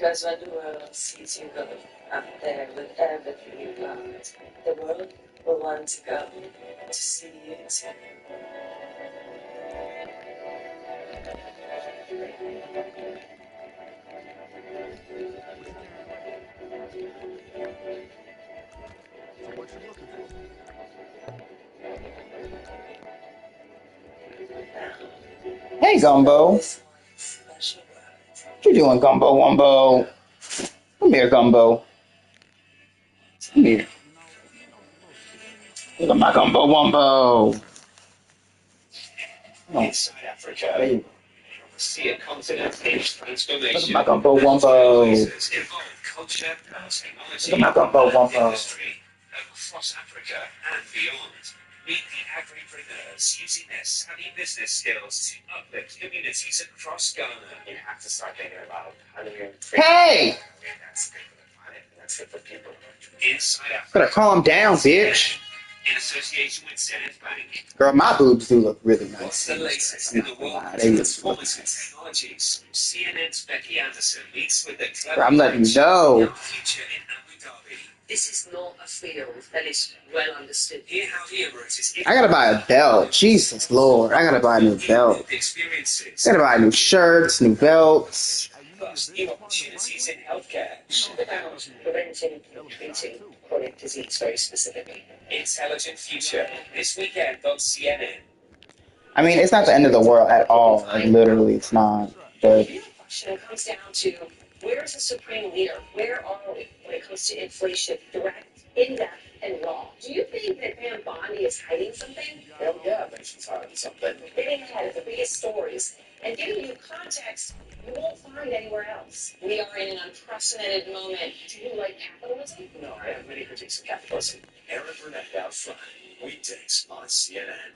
Because when the world sees you go up there with everything you got, the world will want to go to see you too. Hey, Gumbo. What you doing, Gumbo Wumbo? Come here, Gumbo. Come here. Look at my Gumbo Wumbo. Inside Africa, Hey, see a continent in look at transformation. my Gumbo Wumbo. Involve culture, technology, Look at my Gumbo Wumbo. industry across Africa and beyond. Meet the agripreneurs using their savvy business skills to uplift communities across Ghana. You have to start thinking about how do you Hey! that's good for the planet and that's good for people. Inside Africa. Better calm down, bitch. In association with Zenith Bank. Girl, my boobs do look really What's nice. the latest I'm in not the gonna world lie, of they look transformative technologies? CNN's Becky Anderson meets with the clever Girl, I'm letting you know. young future in Abu Dhabi. This is not a field that is well understood. Hear how the Emirates is I gotta buy a belt. Jesus Lord, I gotta buy a new belt. experiences. I gotta buy new shirts, new belts. Plus, new opportunities in healthcare. About preventing and treating chronic disease very specifically. Intelligent future. This weekend on CNN. I mean, it's not the end of the world at all. Like, literally, it's not. But The real question comes down to where is the supreme leader? Where are we when it comes to inflation? Direct, in-depth, and raw. Do you think that Pam Bondi is hiding something? Hell yeah, I think she's hiding something. Getting ahead of the biggest stories and giving you context you won't find anywhere else. We are in an unprecedented moment. Do you like capitalism? No, I have many critiques of capitalism. Aaron Burnett out front. Weekdays on CNN.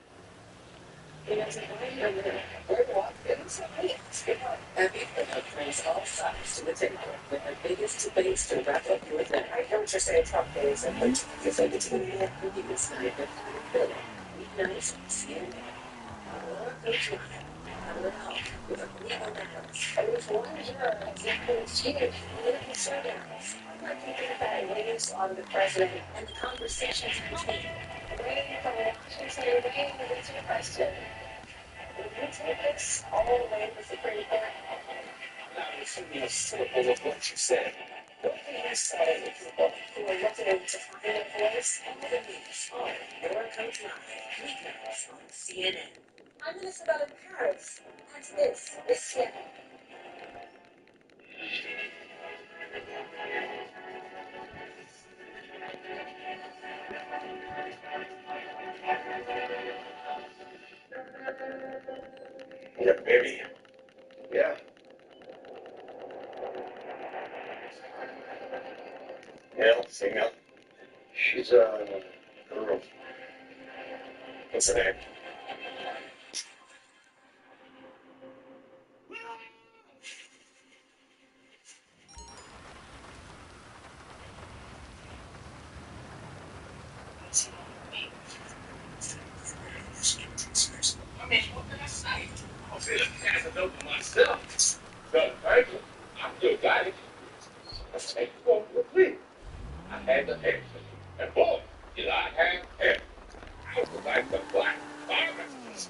Everything brings all sides to the table with the biggest debates to wrap up your day. I hear what you're saying, Trump days, and because I get to the media and you this night, but weeknights, CNN. With a legal matters. And with one juror executive chief, political showdowns. I'm not thinking about ratings on the president and the conversations between waiting from Washington, waiting to answer the question. Would you take this all the way to the Supreme Court? Now, if you be cynical of what you said, What can you say to people who are looking to find a voice and the news on your country weeknights on CNN? I'm Isabel in Paris, and this is CNN. yeah, baby. Yeah. Male, female. She's a girl. What's her name? I mean, what can I say? I'm feeling kind of note to myself. But frankly, I still got it. Let's take it over with me. I had the exit. And boy, did I have it. I was like the black virus.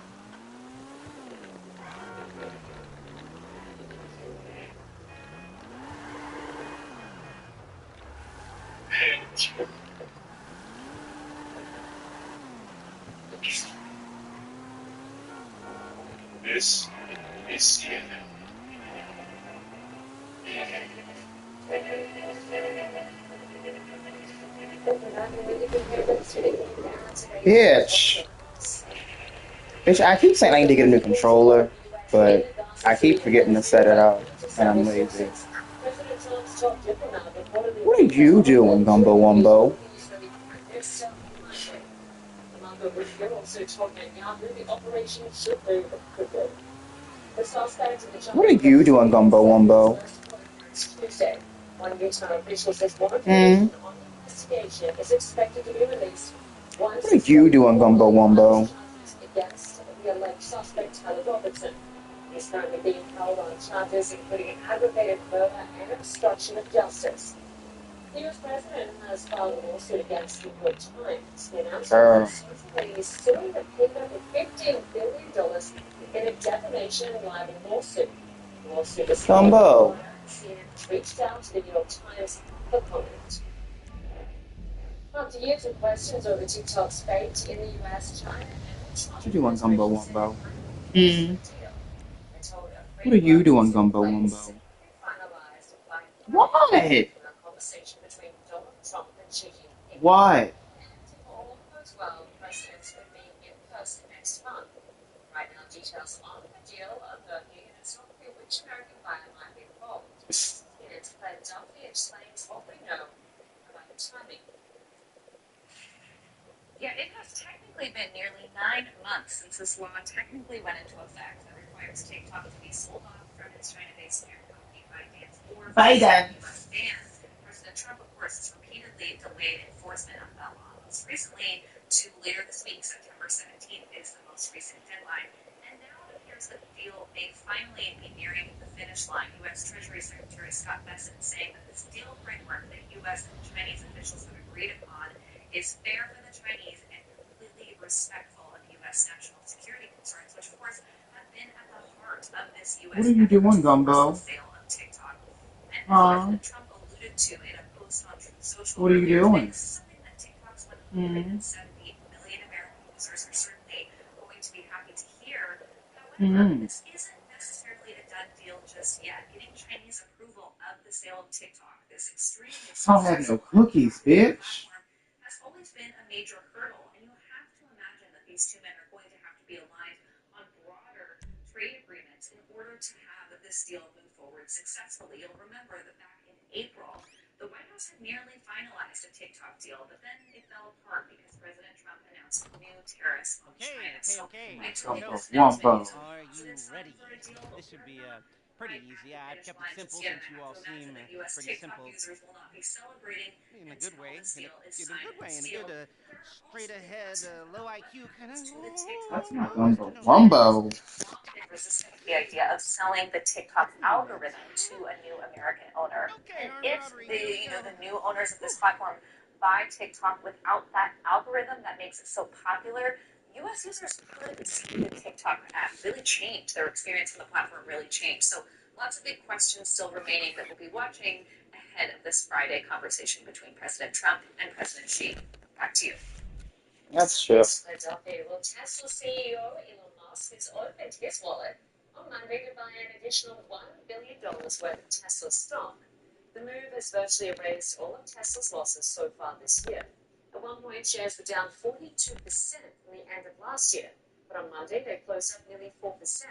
This is CNN. bitch, bitch, I keep saying I need to get a new controller, but I keep forgetting to set it up, and I'm lazy. What are you doing, Gumbo Wumbo? What are you doing, Gumbo Wumbo? Hmm? What are you doing, Gumbo Wumbo? He's currently being held on charges including aggravated murder and obstruction of justice. The US president has filed a lawsuit against the New York Times. The announcement is suing the paper for $15 billion in a defamation and libel lawsuit. The lawsuit is Gumbo. CNN has reached out to the New York Times for comment. After years of questions over TikTok's fate in the US, China and What you doing, Gumbo Wumbo? What are you doing, Gumbo Wumbo? What? What? Right now, details on the deal are murky and it's not clear which American buyer might be involved. CNN's Claire Duffy explains what we know about the timing. Yeah, it has technically been nearly 9 months since this law technically went into effect that requires TikTok to be sold off from its China-based parent company ByteDance or Biden. US ban. President Trump, of course, has repeatedly delayed enforcement of that law. Most recently, to later this week, September 17th is the most recent deadline. And now it appears that the deal may finally be nearing the finish line. U.S. Treasury Secretary Scott Bessent saying that this deal framework that U.S. and Chinese officials have agreed upon is fair for the Chinese and completely respectful of U.S. national security concerns, which, of course, have been at the heart of this U.S. What are you doing, Gumbo? sale of TikTok. And Huh? President Trump alluded to in a post on Truth Social. What are you doing? Something that TikTok's 170 million American users are certainly going to be happy to hear. However, this isn't necessarily a done deal just yet. Getting Chinese approval of the sale of TikTok, this extremely I don't have no cookies, bitch. has always been a major hurdle, and you have to imagine that these two men are going to have to be aligned on broader trade agreements in order to have this deal move forward successfully. You'll remember that back in April, the White House had nearly finalized a TikTok deal, but then it fell apart because President Trump announced new tariffs on China. Okay. Wumbo. Are you ready? This should be pretty easy. I've kept it simple since you all seem pretty simple in a good way. In a good way, in a good straight ahead, low IQ kind of. That's not Gumbo Wumbo. Resistant to the idea of selling the TikTok algorithm to a new American owner. Okay, And armed if robbery. the new owners of this platform buy TikTok without that algorithm that makes it so popular, U.S. users could see the TikTok app really change. Their experience on the platform really change. So lots of big questions still remaining that we'll be watching ahead of this Friday conversation between President Trump and President Xi. Back to you. That's true. Philadelphia. Well, Tesla CEO Elon Musk has opened his wallet on Monday to buy an additional $1 billion worth of Tesla stock. The move has virtually erased all of Tesla's losses so far this year. At one point, shares were down 42% from the end of last year, but on Monday they closed up nearly 4%.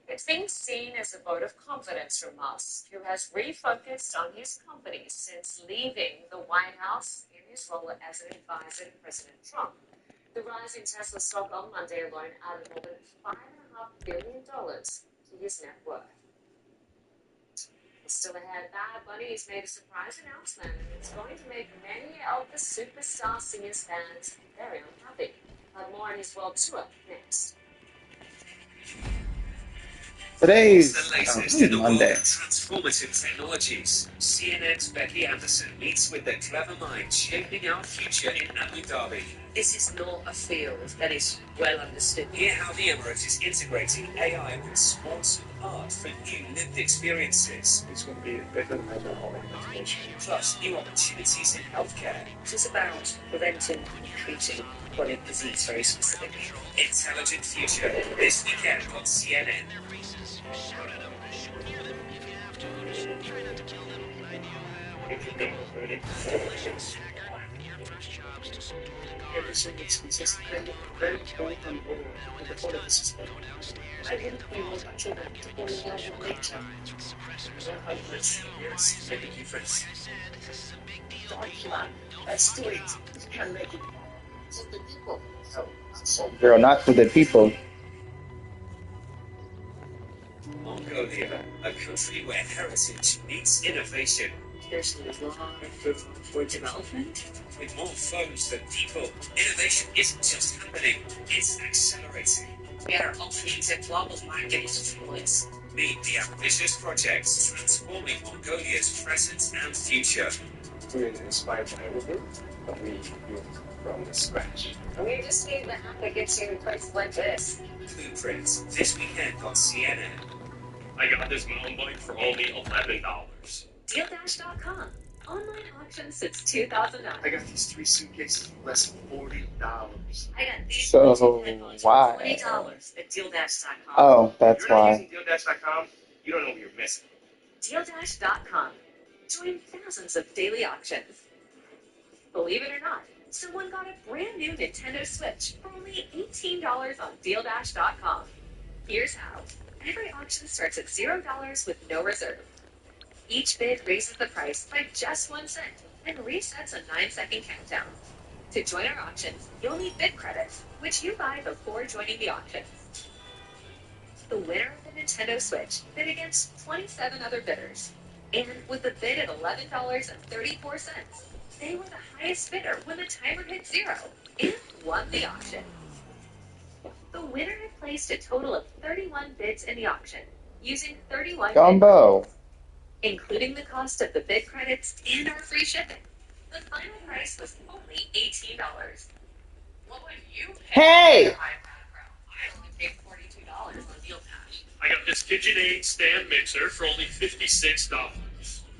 It's being seen as a vote of confidence from Musk, who has refocused on his company since leaving the White House in his role as an advisor to President Trump. The rise in Tesla stock on Monday alone added more than $5.5 billion to his net worth. Still ahead, Bad Bunny has made a surprise announcement, and it's going to make many of the superstar singer's fans very unhappy. More on his world tour next. Today's The latest in the world Monday. of transformative technologies. CNN's Becky Anderson meets with the clever minds shaping our future in Abu Dhabi. This is not a field that is well understood. Hear how the Emirates is integrating AI with sports and art for new lived experiences. It's going to be a better measure of education. Plus, new opportunities in healthcare. It is about preventing and treating chronic disease very specifically. Intelligent future. This weekend on CNN. Everything is consistent. Very important with all of the system. I wouldn't be more children to fall in love with nature. 100 years make a difference. Don't plan. Let's do it. We can make it. So the people. So Girl, not for the people. Mongolia, a country where heritage meets innovation. There's a lot of room for development. With more phones than people, innovation isn't just happening, it's accelerating. We are ultra-music global marketing influence. Meet the ambitious projects transforming Mongolia's present and future. We're inspired by everything, but we built from the scratch. We just need the app that gets you in places like this. Blueprints this weekend on CNN. I got this mountain bike for only $11. DealDash.com. Online auction since 2009. I got these 3 suitcases for less than $40. I got these So, Bluetooth headphones why? for $20 at DealDash.com. Oh, that's If you're not why. using DealDash.com, you don't know what you're missing. DealDash.com. Join thousands of daily auctions. Believe it or not, someone got a brand new Nintendo Switch for only $18 on DealDash.com. Here's how. Every auction starts at $0 with no reserve. Each bid raises the price by just 1 cent and resets a 9-second countdown. To join our auctions, you'll need bid credits, which you buy before joining the auctions. The winner of the Nintendo Switch bid against 27 other bidders. And with a bid at $11.34, they were the highest bidder when the timer hit 0 and won the auction. The winner had placed a total of 31 bids in the auction, using 31 Gumbo. bid credits, including the cost of the bid credits and our free shipping. The final price was only $18. What would you pay Hey! for your iPad Pro? I only paid $42 on DealDash. I got this KitchenAid stand mixer for only $56.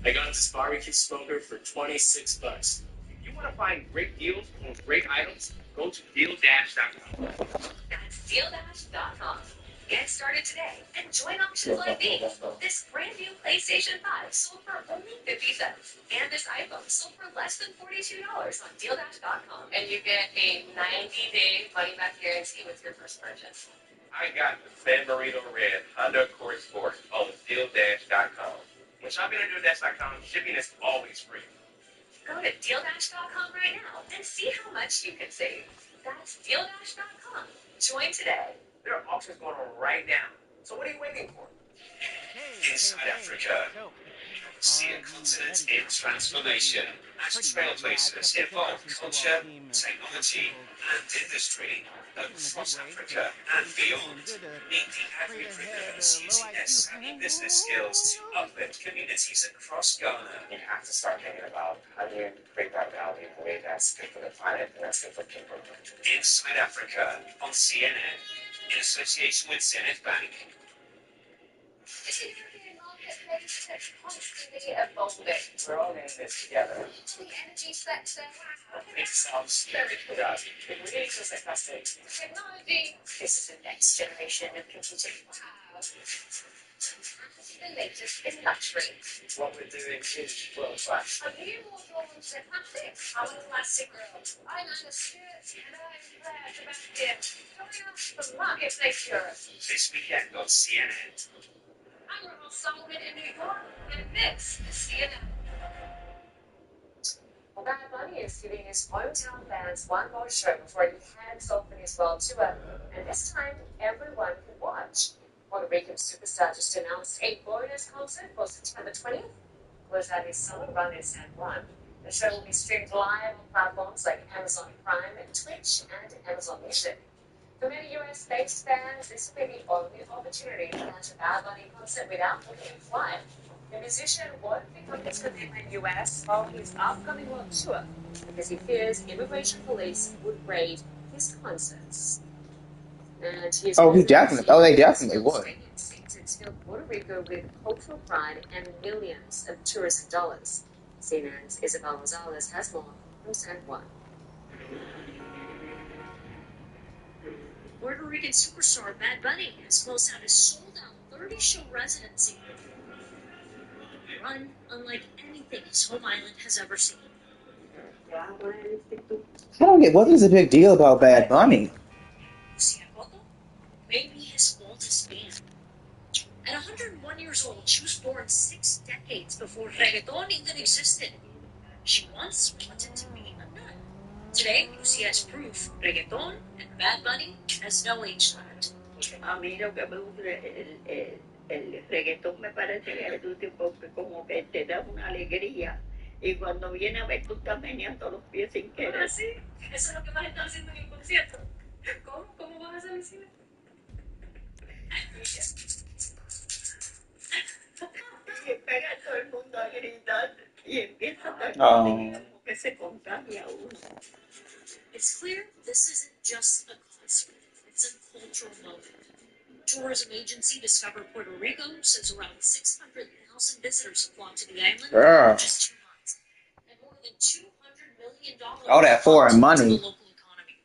I got this barbecue smoker for $26. If you want to find great deals on great items, go to DealDash.com. That's DealDash.com. Get started today and join auctions like these. This brand new PlayStation 5 sold for only 50 cents. And this iPhone sold for less than $42 on DealDash.com. And you get a 90-day money-back guarantee with your first purchase. I got the San Marino Red Honda Accord Sport on DealDash.com. When shopping on DealDash.com, shipping is always free. Go to DealDash.com right now and see how much you can save. That's DealDash.com. Join today. There are auctions going on right now. So what are you waiting for? Inside Africa. See a continent in transformation as trailblazers evolve culture, technology, and industry across Africa and beyond. Meet the agri-preneurs using their savvy business skills to uplift communities across Ghana. You have to start thinking about how do you create that value in a way that's good for the planet and that's good for people. Inside Africa on CNN in association with Zenith Bank. It's an European marketplace that's constantly evolving. We're all in this together. The energy sector, wow. It sounds very good. It really feels like plastic. Technology, this is the next generation of computing. Wow. The latest in luxury. What we're doing is world class. A new more drawn to plastic. I'm a plastic girl. I'm Anna Stewart, and I'm Claire Sebastian. Coming up from Marketplace Europe. This weekend on CNN. I'm Ronald Solomon in New York, and this is CNN. Well, Bad Bunny is giving his hometown fans one more show before he heads off on his world tour, and this time everyone can watch. Puerto Rican superstar just announced a bonus concert for September 20th. Was at his summer run in San Juan. The show will be streamed live on platforms like Amazon Prime and Twitch and Amazon Music. For many US-based fans, this will be the only opportunity to catch a Bad Bunny concert without booking a flight. The musician won't pick up his commitment in US while his upcoming world tour because he fears immigration police would raid his concerts. And here's Oh, they definitely would. It's filled Puerto Rico with cultural pride and millions of tourist dollars. CNN's Isabel Rosales has more from San Juan. Puerto Rican superstar Bad Bunny has closed out his sold-out 30-show residency. A run unlike anything his home island has ever seen. I don't get what is the big deal about Bad Bunny. Maybe his oldest fan. At 101 years old, she was born 6 decades before reggaeton even existed. She once wanted to be a nun. Today, you see as proof, reggaeton and Bad Bunny has no age limit. A mí lo que me gusta el reggaetón me parece que es útil porque como que te da una alegría y cuando viene a ver tú estás meneando los pies sin querer. ¿Ah, sí? Eso es lo que vas a estar haciendo en el concierto. ¿Cómo vas a hacer el cine? Y pega todo el mundo a gritar y empieza a Oh. como que se contagia uno. It's clear this isn't just a concert, it's a cultural moment. Tourism agency Discover Puerto Rico says around 600,000 visitors have flocked to the island Yeah. in just 2 months, and more than $200 million All that foreign to money. the local economy.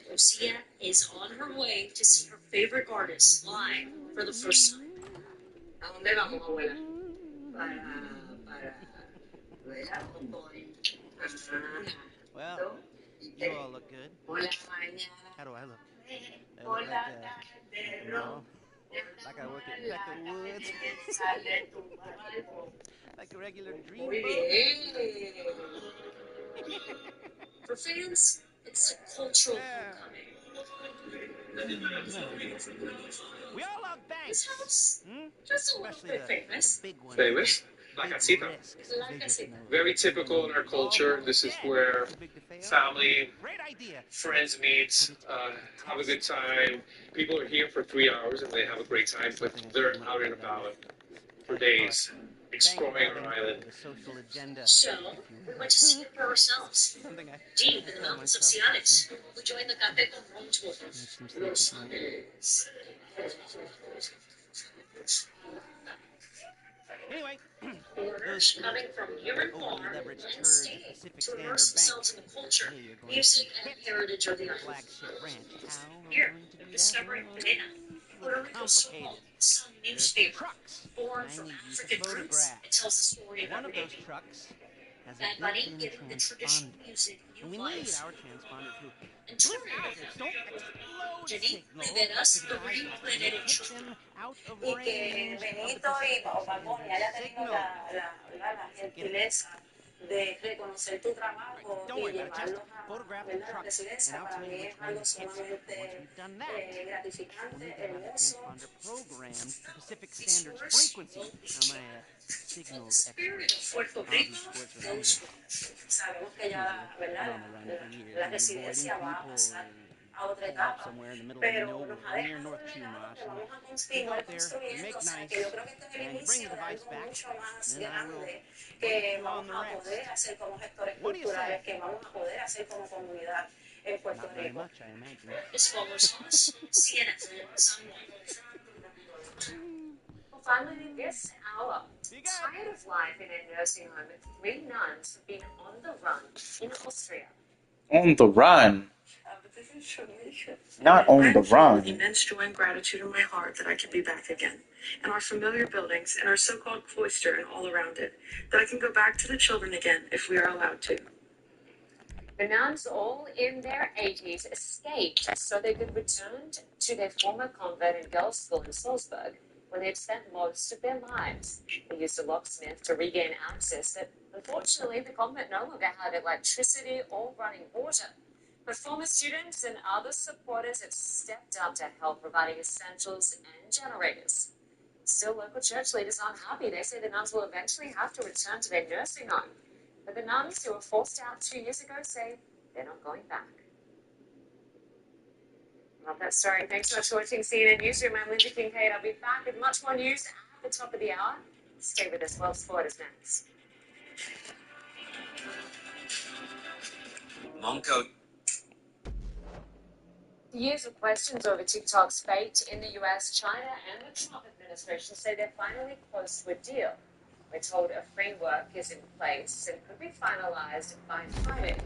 Lucia is on her way to see her favorite artists live for the first time. ¿A dónde vamos, abuela? Para ¿verdad? Well, you all look good. How do I look? I look like no, like I work at Becca Woods, like a regular dreamboat. For fans, it's a cultural homecoming. We all love This banks, house, just a little especially bit the famous. big ones. Famous? La Big Casita. risks. La They just Casita. know. Very typical in our culture. This is where Big DeFeo. family, Great idea. friends meet, have a good time. People are here for 3 hours and they have a great time, but they're out and about for days, exploring our island. The social agenda. So, we went to see it for ourselves. Something I Deep in the mountains of Cianes, we joined the Cafe con Ron tour. Some sleep Anyway, Foreigners coming from near and far leveraged and turd staying Pacific to Standard immerse Bank. themselves in the culture, Hey, you're going music, to and heritage of the island. flagship ranch. How are we Here, going to do that? discovering Well, Vidya, it's a Puerto little Rico's so-called complicated. sun There's newspaper. trucks. Born I from need you to African roots, photograph. it tells the story of One of everyday those people. trucks has a Bad Bunny built-in giving the traditional transponder. music And new we need life. our transponder to And blip touring out its don't explode Jenny signal Riveras, to the the divers, real and it Planet takes True. them out of Y que range of the Benito y Pacific Bad Bunny Standard haya tenido signal. la gentileza de reconocer tu trabajo Don't y worry about it. Just llevarlos photograph a the la truck, and presidencia, I'll para tell you mí which es one algo hits it. And once sumamente we've done that, we gratificante, need to have the hermoso. transponder programmed to Pacific These Standard's tours frequency. will be Now, my in the signals spirit of expert. Puerto All these Rico sports are goes dangerous. Sabemos que Usually, ya, I've been ¿verdad? on the run for years, La and avoiding residencia va a people pasar a or otra pull up etapa, somewhere in the middle of pero nos ha nowhere near dejado North un legado Chumash. que And vamos a you go continuar up there, you construyendo, make o sea que yo nice, creo que este es el and you bring inicio the de device algo back, mucho más and then I will grande brief que you vamos on the a rest. poder hacer como gestores What do you culturales, say? que vamos a poder hacer como comunidad en Puerto Not very Rico. much, I imagine. This follows us, CNN, San Juan. Well, finally, this hour. Be good. Tired of life in a nursing home, 3 nuns have been on the run in Austria. On the run. But this is traumatic. Not on the I feel run. immense joy and gratitude in my heart that I can be back again, in our familiar buildings, and our so-called cloister and all around it, that I can go back to the children again if we are allowed to. The nuns, all in their 80s, escaped so they could return to their former convent and girls' school in Salzburg, where they'd spent most of their lives. They used a locksmith to regain access, but unfortunately, the convent no longer had electricity or running water. But former students and other supporters have stepped up to help, providing essentials and generators. Still, local church leaders aren't happy. They say the nuns will eventually have to return to their nursing home. But the nuns who were forced out 2 years ago say they're not going back. Love that story. Thanks so much for watching CNN Newsroom. I'm Lindsay Kincaid. I'll be back with much more news at the top of the hour. Stay with us. World Sport is next. Mom coat. Years of questions over TikTok's fate in the US, China, and the Trump administration say they're finally close to a deal. We're told a framework is in place and could be finalized by Friday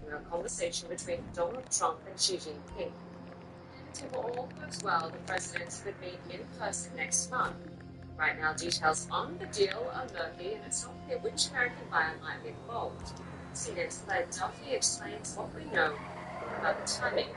through a conversation between Donald Trump and Xi Jinping. And if all goes well, the presidents could meet in person next month. Right now, details on the deal are murky, and it's not clear which American buyer might be involved. CNN's Claire Duffy explains what we know about the timing.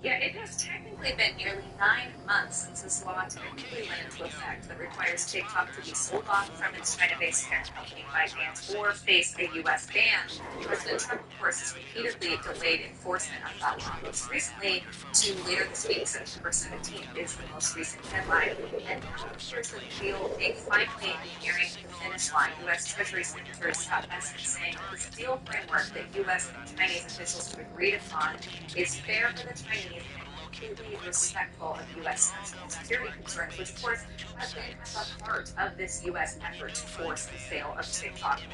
Yeah, it has technically been nearly 9 months since this law technically went into effect that requires TikTok to be sold off from its China-based parent company ByteDance or face a U.S. ban. President Trump, of course, has repeatedly delayed enforcement of that law. Most recently, to later this week, September 17th, is the most recent deadline. And now it appears that the deal may finally be nearing the finish line. U.S. Treasury Secretary Scott Bessent saying that this deal framework that U.S. and Chinese officials have agreed upon is fair for the Chinese completely respectful of U.S. national security concerns, which of course has been at the heart of this U.S. effort to force the sale of TikTok. And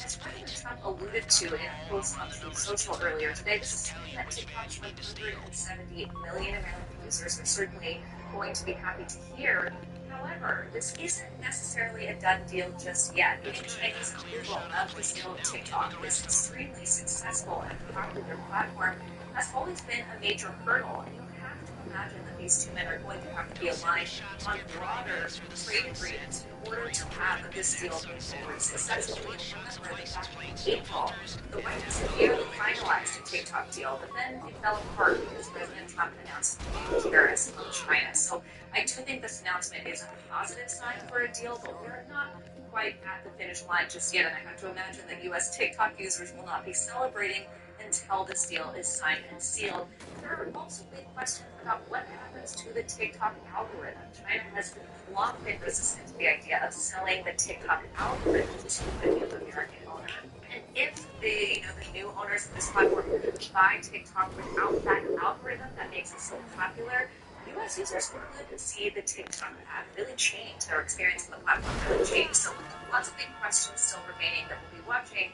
as President Trump alluded to in a post on Truth Social earlier today, this is something that TikTok's 170 million American users are certainly going to be happy to hear. However, this isn't necessarily a done deal just yet. The Chinese approval of the sale of TikTok, this extremely successful and popular platform, has always been a major hurdle, and you'll have to imagine that these two men are going to have to be aligned on broader trade agreements in order to have this deal move forward successfully. Remember that back in April, the White House had nearly finalized a TikTok deal, but then it fell apart because President Trump announced tariffs on China. So I do think this announcement is a positive sign for a deal, but we're not quite at the finish line just yet, and I have to imagine that U.S. TikTok users will not be celebrating until this deal is signed and sealed. There are also big questions about what happens to the TikTok algorithm. China has long been resistant to the idea of selling the TikTok algorithm to a new American owner. And if the new owners of this platform buy TikTok without that algorithm that makes it so popular, U.S. users could see the TikTok app really change. Their experience on the platform really change. So lots of big questions still remaining that we'll be watching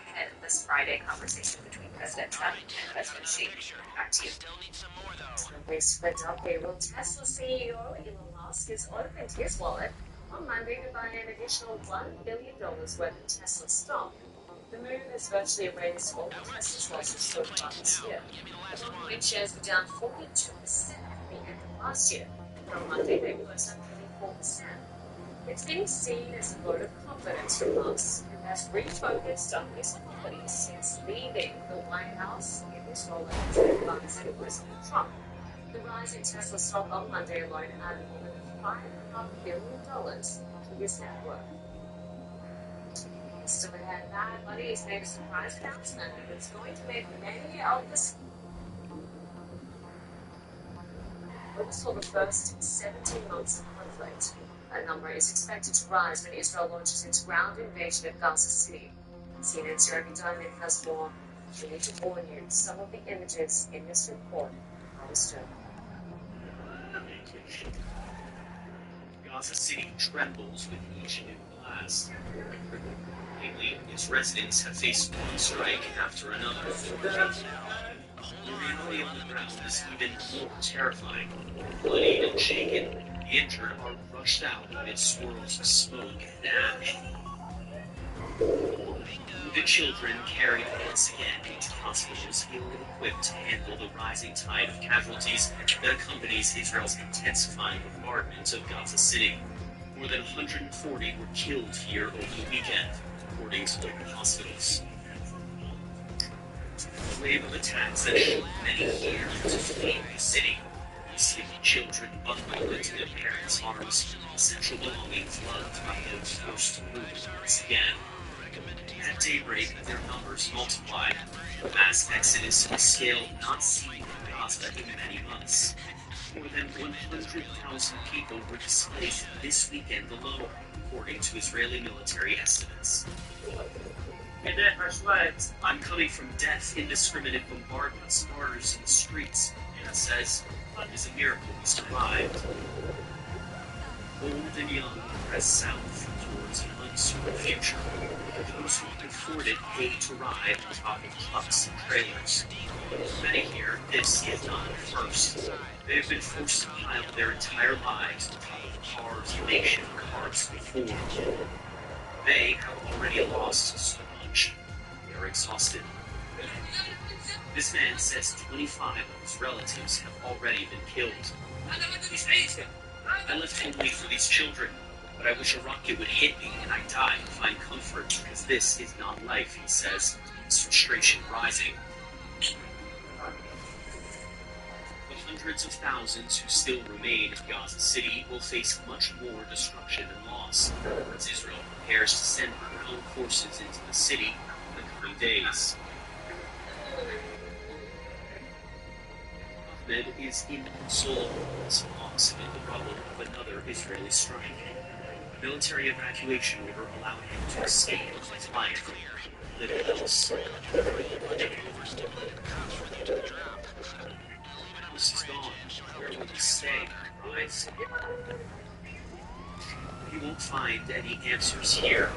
ahead of this Friday conversation between President Trump and President Xi. Back to you. Thanks, Philadelphia. Well, Tesla CEO Elon Musk has opened his wallet on Monday to buy an additional $1 billion worth of Tesla stock. The move has virtually erased all of Tesla's losses so far this year. The long shares were down 42% from the end of last year, but on Monday they closed up 24%. It's being seen as a vote of confidence from Musk, who has refocused on his qualities since leaving the White House in his role as advisor to President Trump. The rise in Tesla stock on Monday alone added more than $5.5 billion to his net worth. Still ahead, Bad Bunny has made a surprise announcement that's going to make many of the oversaw the first 17 months of conflict. That number is expected to rise when Israel launches its ground invasion of Gaza City. CNN's Jeremy Diamond has more. We need to warn you, some of the images in this report are disturbing. Gaza City trembles with each new blast. Lately, its residents have faced one strike after another. The reality on the ground is even more terrifying. Bloodied and shaken, the injured are rushed out amid swirls of smoke and ash. The children carried once again into hospitals ill-equipped to handle the rising tide of casualties that accompanies Israel's intensifying bombardment of Gaza City. More than 140 were killed here over the weekend, according to local hospitals. A wave of attacks that shook many here to flee the city. Sleeping children bundled into their parents' arms, essential belongings loved by those forced to move once again. At daybreak, their numbers multiplied, a mass exodus of a scale not seen in Gaza in many months. More than 100,000 people were displaced this weekend alone, according to Israeli military estimates. I'm coming from death, indiscriminate bombardments, martyrs in the streets, Anna says. It is a miracle we survived. Old and young press south towards an uncertain future. Those who can afford it pay to ride on top of trucks and trailers. Many here, this is not the first. They have been forced to pile their entire lives on top of cars and makeshift cars before. They have already lost so much. They are exhausted. This man says 25 of his relatives have already been killed. I left only for these children, but I wish a rocket would hit me and I die and find comfort, because this is not life, he says, his frustration rising. The hundreds of thousands who still remain in Gaza City will face much more destruction and loss as Israel prepares to send her own forces into the city in the coming days. Ahmed is inconsolable as he walks amid the rubble of another Israeli strike. A military evacuation order allowed him to escape his life, live else. force is gone, where will he stay? Rise? He won't find any answers here,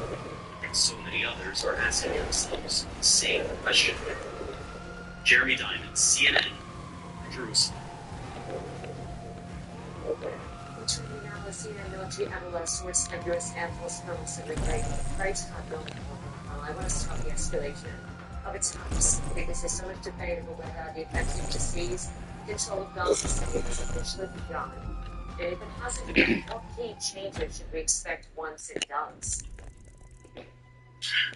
and so many others are asking themselves the same question. Jeremy Diamond, CNN, Jerusalem. Military MLS source and U.S. Air Force colonels in the great time going on. I want to stop the escalation of attacks because there's so much debate over whether the offensive to seize control of Gaza City has officially begun. And if it hasn't yet, what key changes should we expect once it does?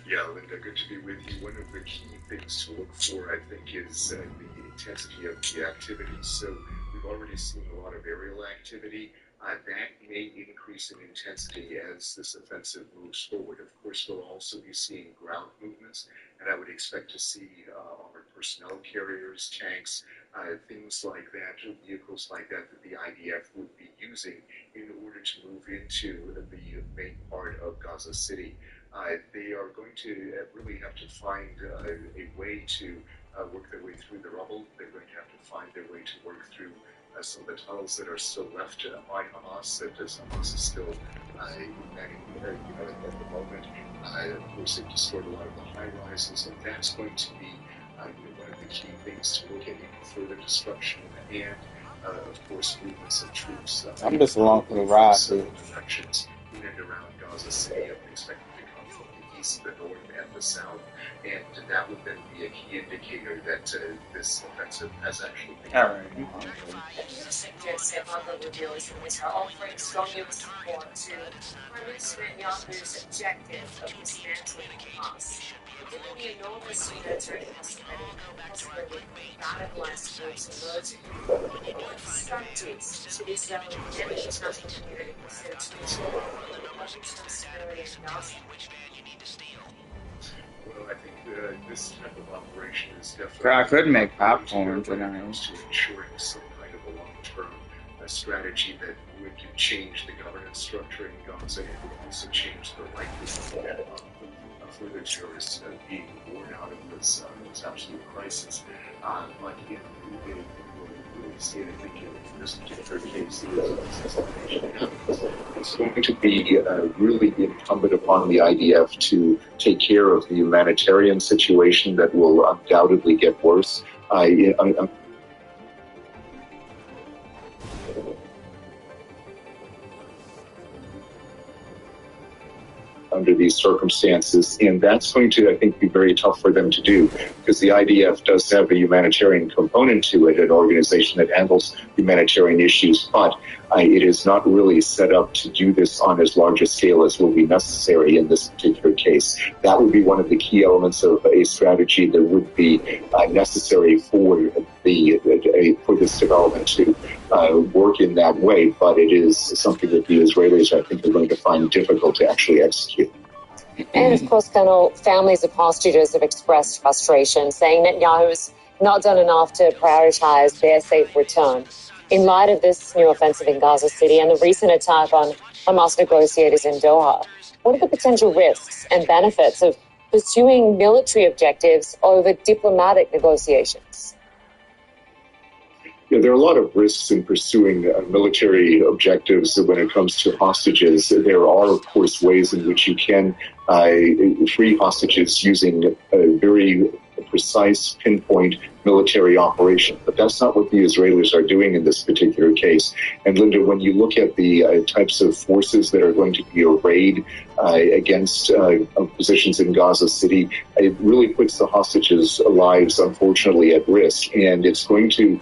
Yeah, Linda, good to be with you. One of the key things to look for, I think, is the intensity of the activity. So we've already seen a lot of aerial activity. That may increase in intensity as this offensive moves forward. Of course, we'll also be seeing ground movements, and I would expect to see armored personnel carriers, tanks, things like that, vehicles like that the IDF would be using in order to move into the main part of Gaza City. They are going to really have to find a way to work their way through the rubble. They're going to have to find their way to work through some of the tunnels that are still left by Hamas, that Hamas is still manning at the moment. Of course, they've destroyed a lot of the high-rises, and that's going to be one of the key things to look at, even further destruction and, of course, movements of troops. I'm just along for the ride. Directions in and around Gaza City. I'm expecting to come from the east, the north, and the south, and that would then be a key indicator that this offensive has actually been. All right. Secretary of State Marco Rubio is offering strong U.S. support to Prime Minister Netanyahu's objective of dismantling Hamas. Given the enormous military possibility of radicalized groups emerging, what strategies should Israel and the international community consider to ensure long-term security in Gaza? Well, I think this type of operation is definitely. I could make popcorn tonight. To ensuring some kind of a long-term strategy that would change the governance structure in Gaza and would also change the likelihood of further terrorists being born out of this absolute crisis. But in see anything in this particular case, it's going to be really incumbent upon the IDF to take care of the humanitarian situation that will undoubtedly get worse. Under these circumstances, and that's going to, I think, be very tough for them to do, because the IDF does have a humanitarian component to it, an organization that handles humanitarian issues, but it is not really set up to do this on as large a scale as will be necessary in this particular case. That would be one of the key elements of a strategy that would be necessary for this development to work in that way, but it is something that the Israelis, I think, are going to find difficult to actually execute. And of course, Colonel, families of hostages have expressed frustration, saying Netanyahu's not done enough to prioritize their safe return. In light of this new offensive in Gaza City and the recent attack on Hamas negotiators in Doha, what are the potential risks and benefits of pursuing military objectives over diplomatic negotiations? Yeah, there are a lot of risks in pursuing military objectives when it comes to hostages. There are, of course, ways in which you can free hostages using a very precise, pinpoint military operation. But that's not what the Israelis are doing in this particular case. And Linda, when you look at the types of forces that are going to be arrayed against positions in Gaza City, it really puts the hostages' lives, unfortunately, at risk. And it's going to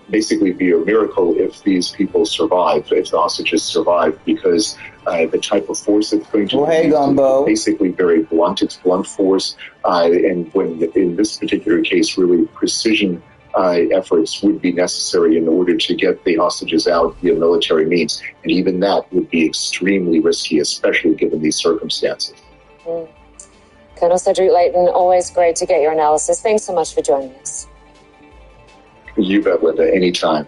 basically be a miracle if these people survive, if the hostages survive, because the type of force that's going to be basically very blunt. It's blunt force. And when in this particular case, really precision efforts would be necessary in order to get the hostages out via military means. And even that would be extremely risky, especially given these circumstances. Colonel Cedric Layton, always great to get your analysis. Thanks so much for joining us. You bet, Linda. Anytime.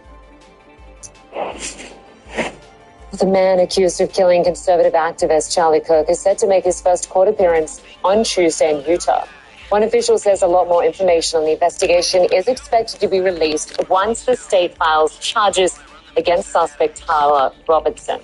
The man accused of killing conservative activist Charlie Kirk is set to make his first court appearance on Tuesday in Utah. One official says a lot more information on the investigation is expected to be released once the state files charges against suspect Tyler Robertson.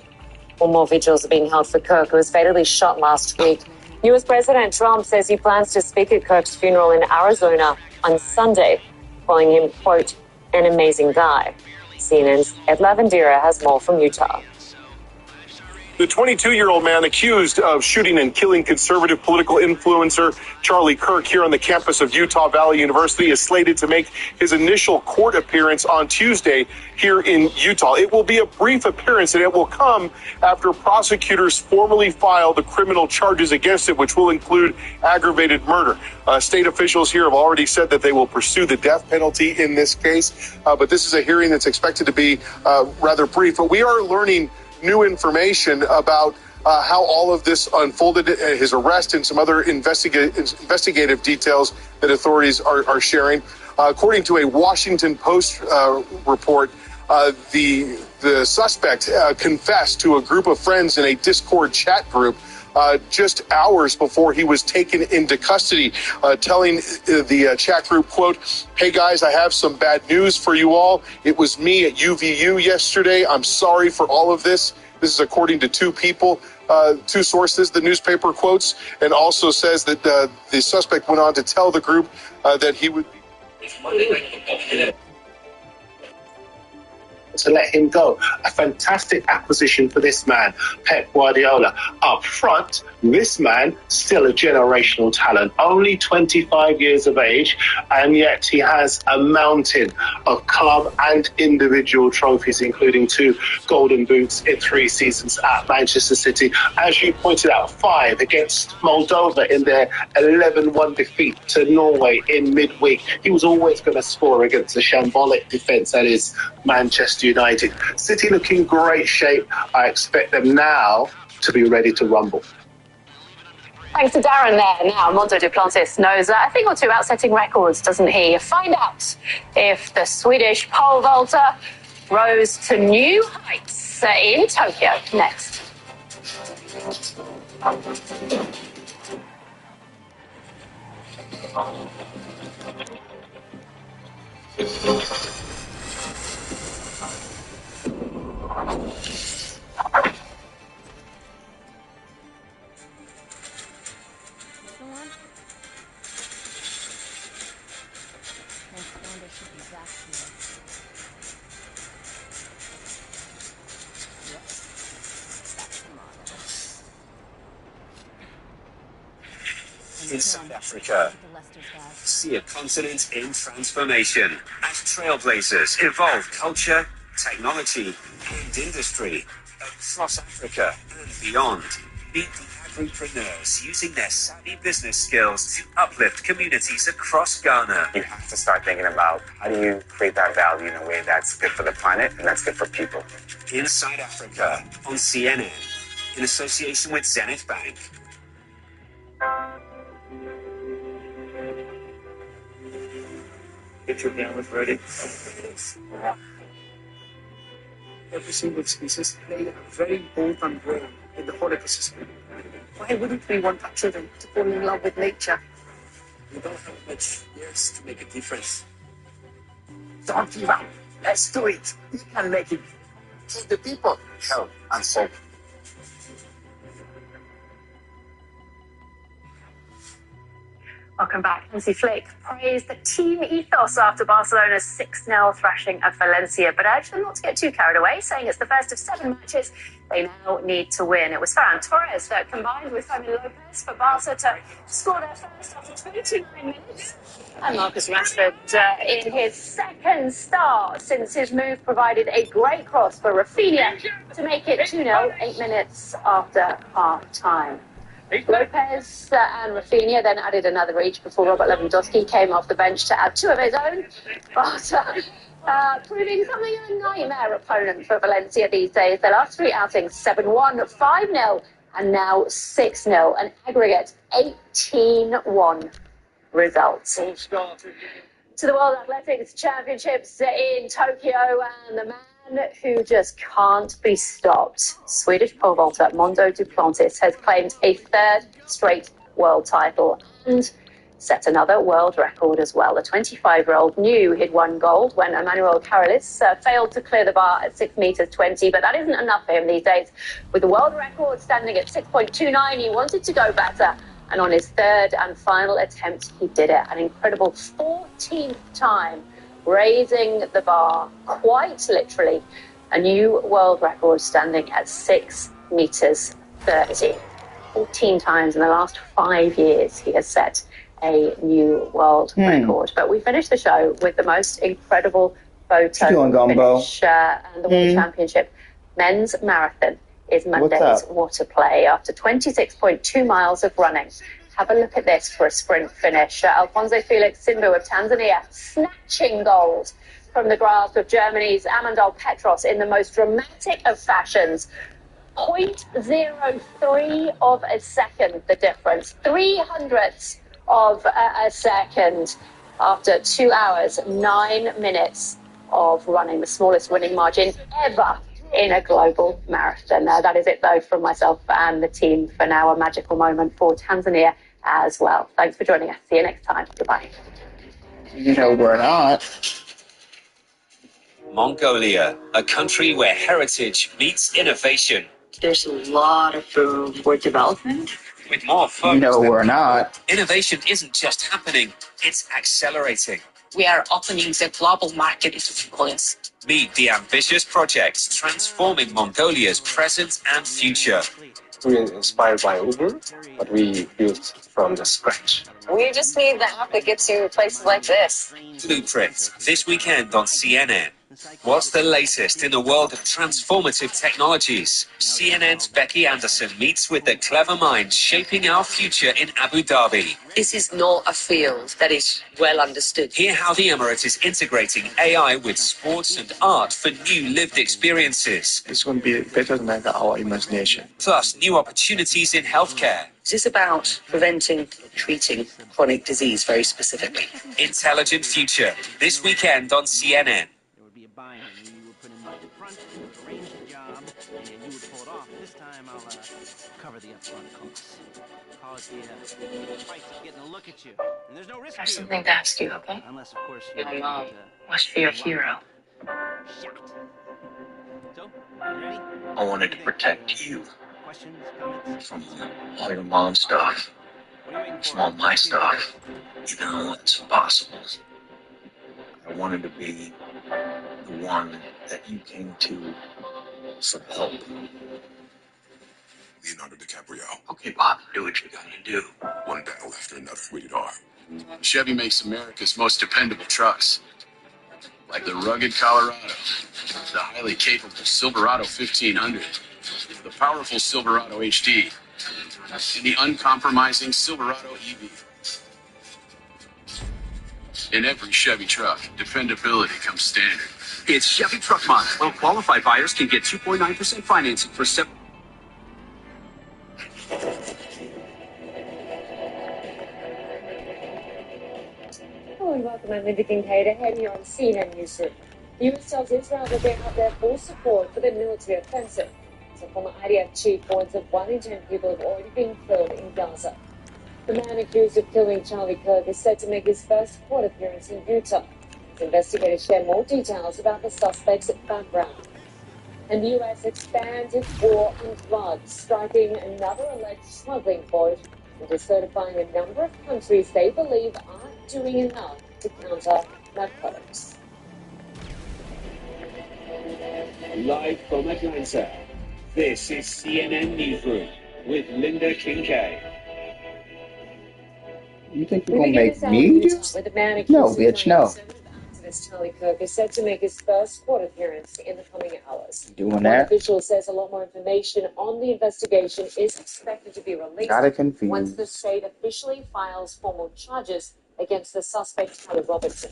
One more vigils are being held for Kirk, who was fatally shot last week. US President Trump says he plans to speak at Kirk's funeral in Arizona on Sunday, calling him, quote, an amazing guy. CNN's Ed Lavandera has more from Utah. The 22-year-old man accused of shooting and killing conservative political influencer Charlie Kirk here on the campus of Utah Valley University is slated to make his initial court appearance on Tuesday here in Utah. It will be a brief appearance, and it will come after prosecutors formally file the criminal charges against it, which will include aggravated murder. State officials here have already said that they will pursue the death penalty in this case, but this is a hearing that's expected to be rather brief. But we are learning new information about how all of this unfolded, his arrest and some other investigative details that authorities are sharing. According to a Washington Post report, the suspect confessed to a group of friends in a Discord chat group just hours before he was taken into custody, telling the chat group, quote, hey guys, I have some bad news for you all. It was me at UVU yesterday. I'm sorry for all of this. This is according to two people, two sources, the newspaper quotes, and also says that the suspect went on to tell the group that he would to let him go. A fantastic acquisition for this man, Pep Guardiola. Up front, this man, still a generational talent, only 25 years of age, and yet he has a mountain of club and individual trophies, including 2 golden boots in 3 seasons at Manchester City. As you pointed out, 5 against Moldova in their 11-1 defeat to Norway in midweek. He was always going to score against the shambolic defence that is Manchester United. City looking great shape. I expect them now to be ready to rumble. Thanks to Darren there. Now, Mondo Duplantis knows a thing or two about setting records, doesn't he? Find out if the Swedish pole vaulter rose to new heights in Tokyo next. In South Africa, see a continent in transformation as trailblazers evolve culture, technology, and industry across Africa and beyond. Meet the agripreneurs using their savvy business skills to uplift communities across Ghana. You have to start thinking about how do you create that value in a way that's good for the planet and that's good for people. Inside Africa on CNN in association with Zenith Bank. Get your cameras ready. Every single species play a very important role in the whole ecosystem. Why wouldn't we want our children to fall in love with nature? We don't have much years to make a difference. Don't give up. Let's do it. We can make it. Keep the people. Help and hope. Welcome back. Hansi Flick praised the team ethos after Barcelona's 6-0 thrashing of Valencia, but urged them not to get too carried away, saying it's the first of 7 matches they now need to win. It was Ferran Torres that combined with Fermin Lopez for Barca to score their first after 29 minutes. And Marcus Rashford, in his second start since his move, provided a great cross for Rafinha to make it 2-0 8 minutes after half-time. Lopez and Rafinha then added another each before Robert Lewandowski came off the bench to add 2 of his own. But proving something of a nightmare opponent for Valencia these days. Their last 3 outings, 7-1, 5-0, and now 6-0. An aggregate 18-1 results. To the World Athletics Championships in Tokyo, and the man who just can't be stopped, Swedish pole vaulter Mondo Duplantis, has claimed a 3rd straight world title and set another world record as well. The 25-year-old knew he'd won gold when Emmanuel Caralis failed to clear the bar at 6 meters 20, but that isn't enough for him these days. With the world record standing at 6.29, he wanted to go better. And on his third and final attempt, he did it. An incredible 14th time, raising the bar quite literally. A new world record standing at 6 meters 30. 14 times in the last 5 years he has set a new world record. But we finished the show with the most incredible photo finish and the World Championship. Men's marathon is Monday's water play after 26.2 miles of running. Have a look at this for a sprint finish. Alfonso Felix Simbu of Tanzania snatching gold from the grasp of Germany's Amandol Petros in the most dramatic of fashions. 0.03 of a second, the difference. 300ths of a second after 2 hours, 9 minutes of running, the smallest winning margin ever in a global marathon. That is it, though, from myself and the team for now. A magical moment for Tanzania as well. Thanks for joining us. See you next time. Goodbye. No, we're not. Mongolia, a country where heritage meets innovation. There's a lot of room for development. With more focus No, we're not. Innovation isn't just happening, it's accelerating. We are opening the global market into influence. Meet the ambitious projects transforming Mongolia's present and future. We're inspired by Uber, but we built from the scratch. We just need the app that gets you places like this. Blueprint, this weekend on CNN. What's the latest in the world of transformative technologies? CNN's Becky Anderson meets with the clever minds shaping our future in Abu Dhabi. This is not a field that is well understood. Hear how the Emirate is integrating AI with sports and art for new lived experiences. It's going to be better than our imagination. Plus, new opportunities in healthcare. This is about preventing, treating chronic disease very specifically. Intelligent Future, this weekend on CNN. Bind and you would put him up front, arrange the job, and you would pull it off. This time I'll cover the upfront costs. Call it the price of getting a look at you. And there's no risk. I have something to ask you, okay? Unless, of course, you My mom was your hero. Shot. So, you ready? I wanted to protect you Questions, comments? from all your mom stuff, from all my stuff, even though it's impossible. I wanted to be the one that you came to for help. Leonardo DiCaprio. Okay, Bob, do what you gotta do. One battle after another. Rated R. Chevy makes America's most dependable trucks. Like the rugged Colorado, the highly capable Silverado 1500, the powerful Silverado HD, and the uncompromising Silverado EV. In every Chevy truck, dependability comes standard. It's Chevy Truck Month. Well, qualified buyers can get 2.9% financing for 7. Hello and welcome. I'm Linda Kincaid. Ahead here on CNN Newsroom. The US tells Israel that they have their full support for the military offensive. So former IDF chief warns that 1 in 10 people have already been killed in Gaza. The man accused of killing Charlie Kirk is set to make his first court appearance in Utah. Investigators share more details about the suspect's background. And the US expands its war on drugs, striking another alleged smuggling boat and is certifying a number of countries they believe aren't doing enough to counter narcotics. Live from Atlanta, this is CNN Newsroom with Linda Kincaid. You think you're gonna make me do? No, bitch, no. Activist Charlie Kirk is set to make his first court appearance in the coming hours. Doing One that? official says a lot more information on the investigation is expected to be released Got it confused. once the state officially files formal charges against the suspect, Tyler Robertson.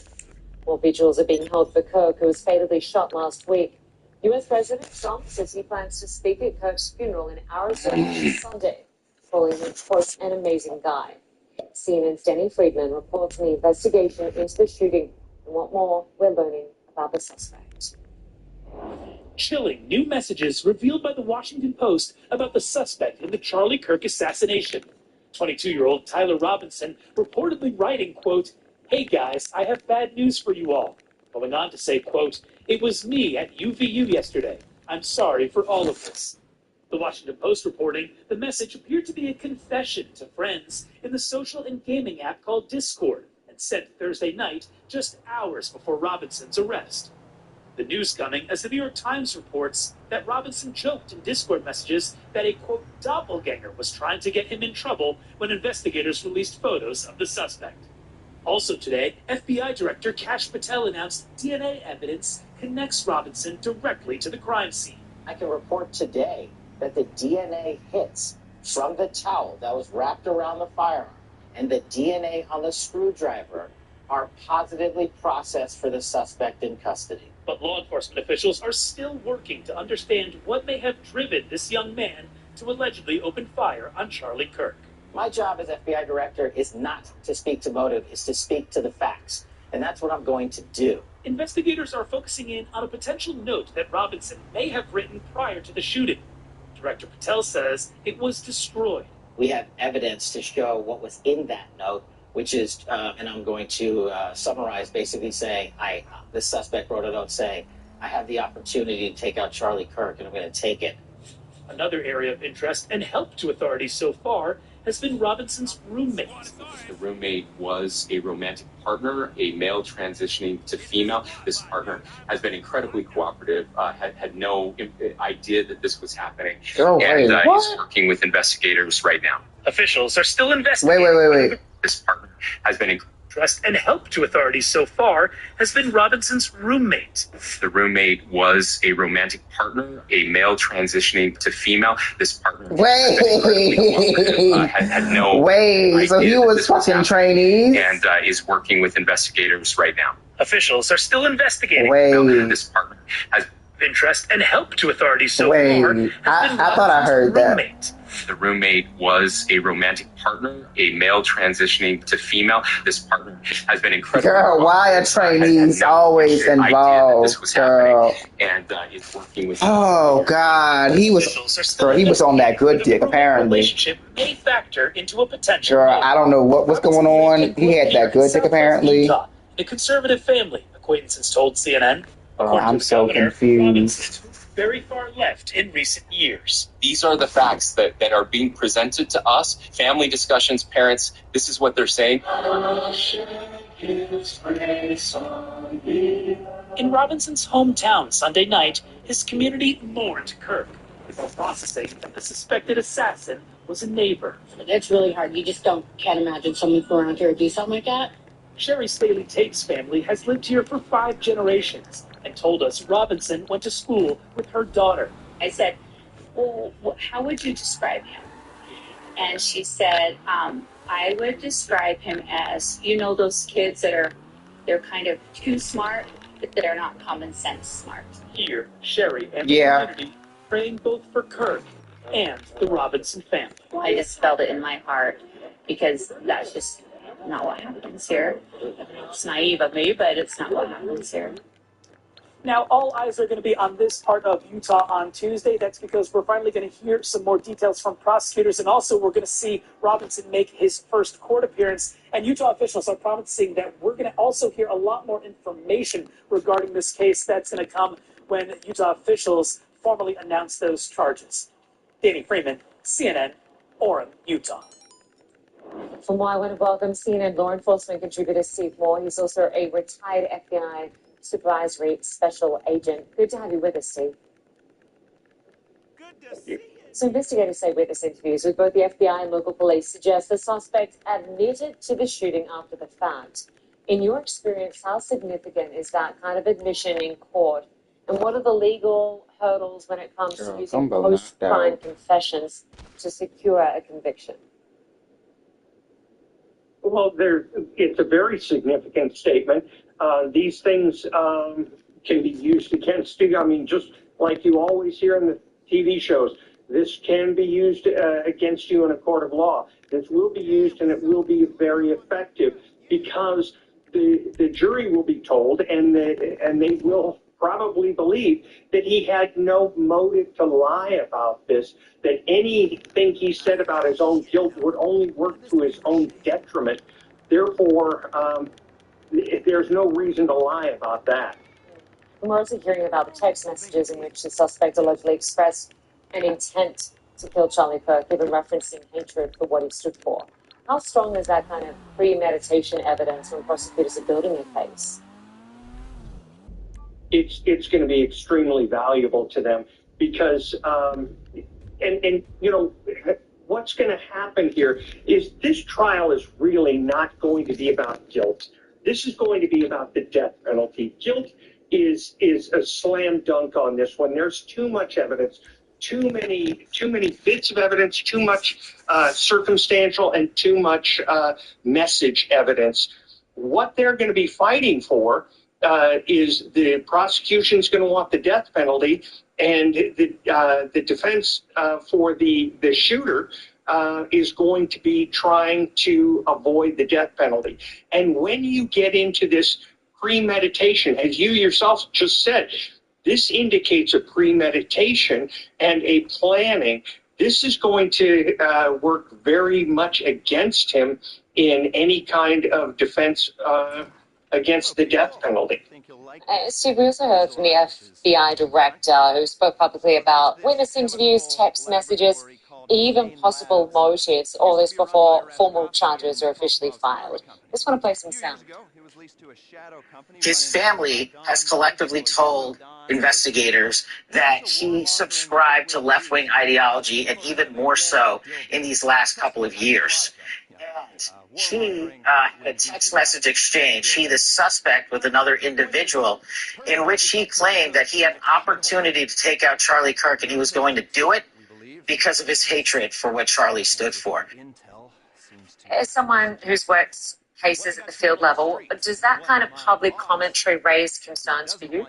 More vigils are being held for Kirk, who was fatally shot last week. U.S. President Trump says he plans to speak at Kirk's funeral in Arizona on Sunday, calling him, quote, an amazing guy. CNN's Denny Friedman reports on the investigation into the shooting and what more we're learning about the suspect. Chilling new messages revealed by the Washington Post about the suspect in the Charlie Kirk assassination. 22-year-old Tyler Robinson reportedly writing, quote, "Hey guys, I have bad news for you all." Going on to say, quote, "It was me at UVU yesterday. I'm sorry for all of this." The Washington Post reporting the message appeared to be a confession to friends in the social and gaming app called Discord and sent Thursday night, just hours before Robinson's arrest. The news coming as the New York Times reports that Robinson joked in Discord messages that a, quote, doppelganger was trying to get him in trouble when investigators released photos of the suspect. Also today, FBI Director Kash Patel announced DNA evidence connects Robinson directly to the crime scene. I can report today that the DNA hits from the towel that was wrapped around the firearm and the DNA on the screwdriver are positively processed for the suspect in custody. But law enforcement officials are still working to understand what may have driven this young man to allegedly open fire on Charlie Kirk. My job as FBI director is not to speak to motive, it's to speak to the facts. And that's what I'm going to do. Investigators are focusing in on a potential note that Robinson may have written prior to the shooting. Director Patel says it was destroyed. We have evidence to show what was in that note, which is, and I'm going to summarize, basically saying, the suspect wrote a note saying, I have the opportunity to take out Charlie Kirk, and I'm going to take it. Another area of interest and help to authorities so far has been Robinson's roommate. The roommate was a romantic partner, a male transitioning to female. This partner has been incredibly cooperative, had no idea that this was happening, and is working with investigators right now. Officials are still investigating. Wait. This partner has been interest and help to authorities so far has been Robinson's roommate. The roommate was a romantic partner, a male transitioning to female. This partner had no idea so he was fucking trainees and is working with investigators right now. Officials are still investigating. This partner has interest and help to authorities so far has been I thought I heard roommate. that. The roommate was a romantic partner, a male transitioning to female. This partner has been incredibly. Girl, why are trainees always involved? This was happening, and is working with. Oh God, he was on that good dick apparently. Relationship may factor into a potential. Girl, I don't know what was going on. He had that good dick apparently. The conservative family, acquaintances told CNN. I'm so confused. Very far left in recent years. These are the facts that are being presented to us. Family discussions, parents, this is what they're saying. In Robinson's hometown Sunday night, his community mourned Kirk before processing that the suspected assassin was a neighbor. It's really hard. You just can't imagine someone from around here would do something like that. Sherry Staley Tate's family has lived here for 5 generations and told us Robinson went to school with her daughter. I said, well, how would you describe him? And she said, I would describe him as, those kids they're kind of too smart, but that are not common sense smart. Here, Sherry and the community praying both for Kirk and the Robinson family. I just felt it in my heart because that's just not what happens here. It's naive of me, but it's not what happens here. Now, all eyes are going to be on this part of Utah on Tuesday. That's because we're finally going to hear some more details from prosecutors, and also we're going to see Robinson make his first court appearance. And Utah officials are promising that we're going to also hear a lot more information regarding this case. That's going to come when Utah officials formally announce those charges. Danny Freeman, CNN, Orem, Utah. From why I want to welcome CNN law enforcement contributor Steve Moore. He's also a retired FBI supervisory special agent. Good to have you with us, Steve. Good to see you. So investigators say witness interviews with both the FBI and local police suggest the suspect admitted to the shooting after the fact. In your experience, how significant is that kind of admission in court? And what are the legal hurdles when it comes to using post-crime confessions to secure a conviction? Well, it's a very significant statement. These things can be used against you. I mean, just like you always hear in the TV shows, this can be used against you in a court of law. This will be used, and it will be very effective because the jury will be told, and they will probably believed that he had no motive to lie about this, that anything he said about his own guilt would only work to his own detriment. Therefore, there's no reason to lie about that. And we're also hearing about the text messages in which the suspect allegedly expressed an intent to kill Charlie Kirk, even referencing hatred for what he stood for. How strong is that kind of premeditation evidence when prosecutors are building a case? It's going to be extremely valuable to them because, and you know, what's going to happen here is this trial is really not going to be about guilt. This is going to be about the death penalty. Guilt is a slam dunk on this one. There's too much evidence, too many bits of evidence, too much circumstantial, and too much message evidence. What they're going to be fighting for is the prosecution's going to want the death penalty, and the defense for the shooter is going to be trying to avoid the death penalty. And when you get into this premeditation, as you yourself just said, this indicates a premeditation and a planning. This is going to work very much against him in any kind of defense against the death penalty. Steve, we also heard from the FBI director who spoke publicly about witness interviews, text messages, even possible motives, all this before formal charges are officially filed. Just want to play some sound. His family has collectively told investigators that he subscribed to left-wing ideology, and even more so in these last couple of years. And he had a text message exchange, he the suspect, with another individual, in which he claimed that he had an opportunity to take out Charlie Kirk, and he was going to do it because of his hatred for what Charlie stood for. As someone who's worked cases at the field level, does that kind of public commentary raise concerns for you?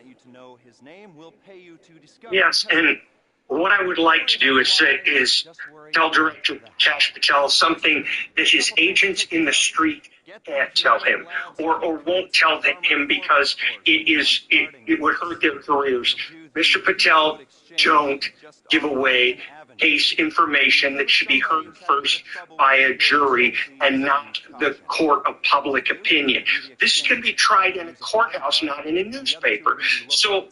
Yes, and what I would like to do is tell Director Kash Patel something that his agents in the street can't tell him, or won't tell him because it would hurt their careers. Mr. Patel, don't give away case information that should be heard first by a jury and not the court of public opinion. This can be tried in a courthouse, not in a newspaper. So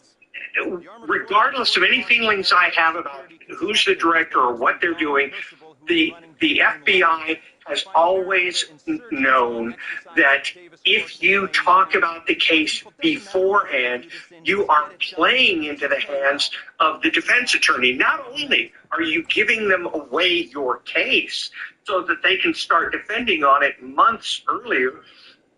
regardless of any feelings I have about who's the director or what they're doing, the FBI has always known that if you talk about the case beforehand, you are playing into the hands of the defense attorney. Not only are you giving them away your case so that they can start defending on it months earlier,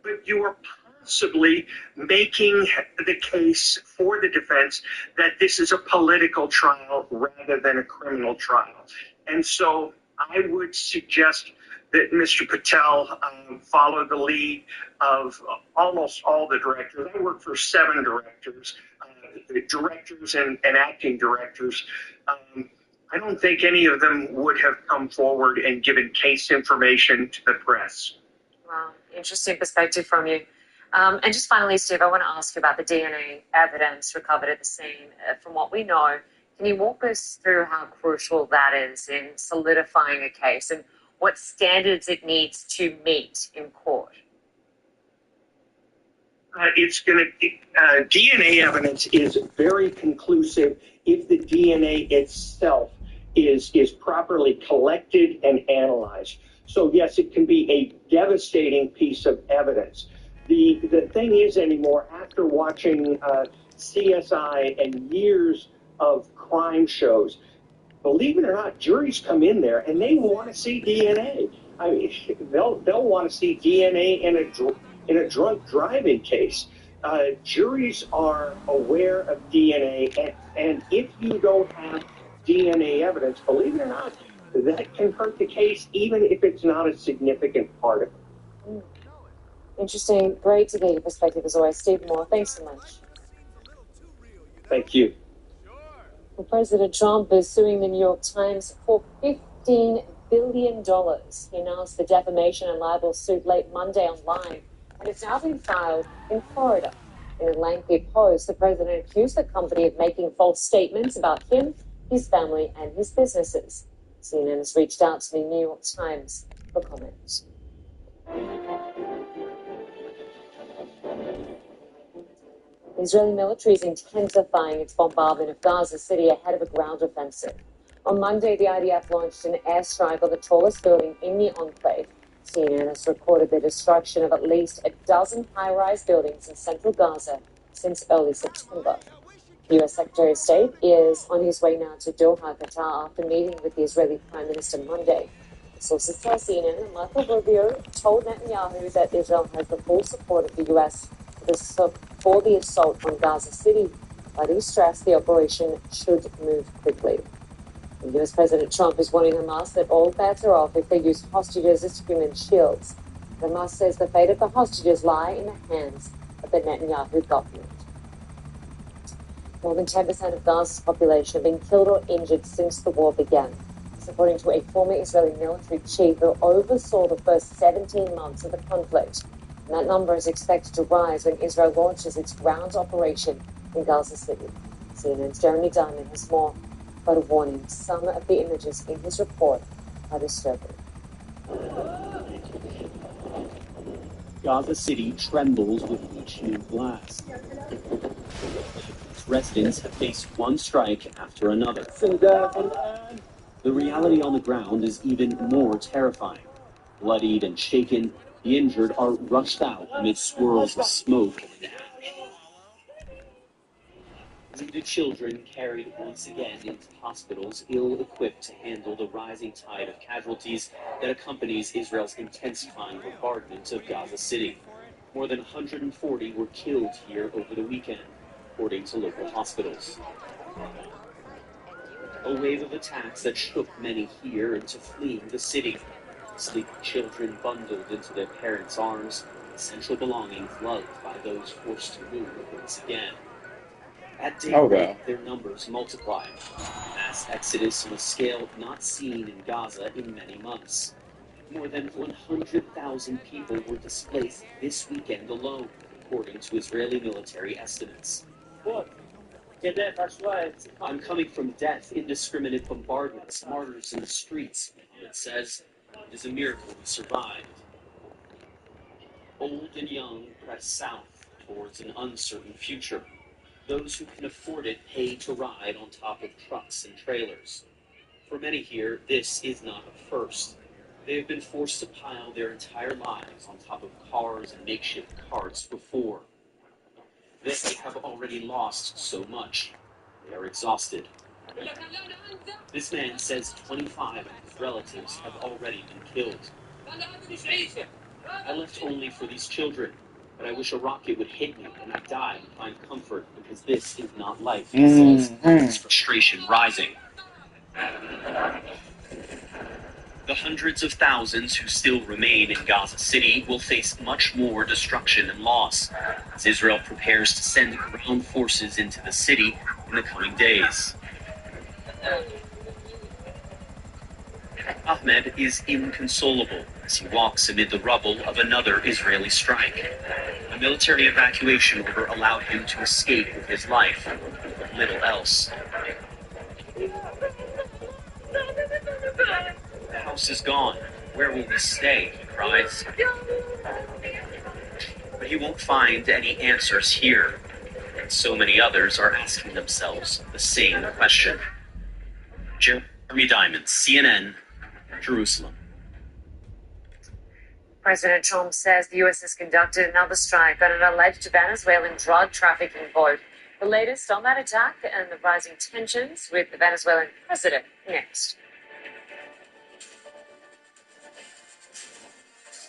but you are possibly making the case for the defense that this is a political trial rather than a criminal trial. And so I would suggest that Mr. Patel follow the lead of almost all the directors. I work for 7 directors, directors and acting directors. I don't think any of them would have come forward and given case information to the press. Wow, interesting perspective from you. And just finally, Steve, I want to ask you about the DNA evidence recovered at the scene. From what we know, can you walk us through how crucial that is in solidifying a case and what standards it needs to meet in court? DNA evidence is very conclusive if the DNA itself is properly collected and analyzed. So yes, it can be a devastating piece of evidence. The thing is anymore, after watching CSI and years of crime shows, believe it or not, juries come in there and they want to see DNA. I mean, they'll want to see DNA in a drunk driving case. Juries are aware of DNA, and if you don't have DNA evidence, believe it or not, that can hurt the case, even if it's not a significant part of it. Interesting. Great to get your perspective as always. Steve Moore, thanks so much. Thank you. Well, President Trump is suing the New York Times for $15 billion. He announced the defamation and libel suit late Monday online, and it's now been filed in Florida. In a lengthy post, the president accused the company of making false statements about him, his family, and his businesses. CNN has reached out to the New York Times for comment. The Israeli military is intensifying its bombardment of Gaza City ahead of a ground offensive. On Monday, the IDF launched an airstrike on the tallest building in the enclave. CNN has recorded the destruction of at least a dozen high-rise buildings in central Gaza since early September. The U.S. Secretary of State is on his way now to Doha, Qatar, after meeting with the Israeli Prime Minister Monday. Sources tell CNN that Marco Rubio told Netanyahu that Israel has the full support of the U.S. for the assault on Gaza City, but he stressed the operation should move quickly. And U.S. President Trump is warning Hamas that all bets are off if they use hostages as human shields. Hamas says the fate of the hostages lie in the hands of the Netanyahu government. More than 10% of Gaza's population have been killed or injured since the war began. This according to a former Israeli military chief who oversaw the first 17 months of the conflict. And that number is expected to rise when Israel launches its ground operation in Gaza City. CNN's Jeremy Diamond has more, but a warning. Some of the images in his report are disturbing. Gaza City trembles with each new blast. Its residents have faced one strike after another. The reality on the ground is even more terrifying. Bloodied and shaken, the injured are rushed out amid swirls of smoke and ash. Wounded children carried once again into hospitals, ill-equipped to handle the rising tide of casualties that accompanies Israel's intensifying bombardment of Gaza City. More than 140 were killed here over the weekend, according to local hospitals. A wave of attacks that shook many here into fleeing the city. Sleeping children bundled into their parents' arms, essential belongings loved by those forced to move once again. At daybreak, their numbers multiplied. Mass exodus on a scale not seen in Gaza in many months. More than 100,000 people were displaced this weekend alone, according to Israeli military estimates. I'm coming from death, indiscriminate bombardments, martyrs in the streets. It says, it is a miracle we survived. Old and young press south towards an uncertain future. Those who can afford it pay to ride on top of trucks and trailers. For many here, this is not a first. They have been forced to pile their entire lives on top of cars and makeshift carts before. They have already lost so much. They are exhausted. This man says 25 of his relatives have already been killed. I left only for these children, but I wish a rocket would hit me and I die and find comfort because this is not life, he says, his frustration rising. The hundreds of thousands who still remain in Gaza City will face much more destruction and loss as Israel prepares to send ground forces into the city in the coming days. Ahmed is inconsolable as he walks amid the rubble of another Israeli strike. A military evacuation order allowed him to escape with his life, but little else. The house is gone. Where will we stay? He cries. But he won't find any answers here. And so many others are asking themselves the same question. Jeremy Diamond, CNN, Jerusalem. President Trump says the U.S. has conducted another strike on an alleged Venezuelan drug trafficking boat. The latest on that attack and the rising tensions with the Venezuelan president next.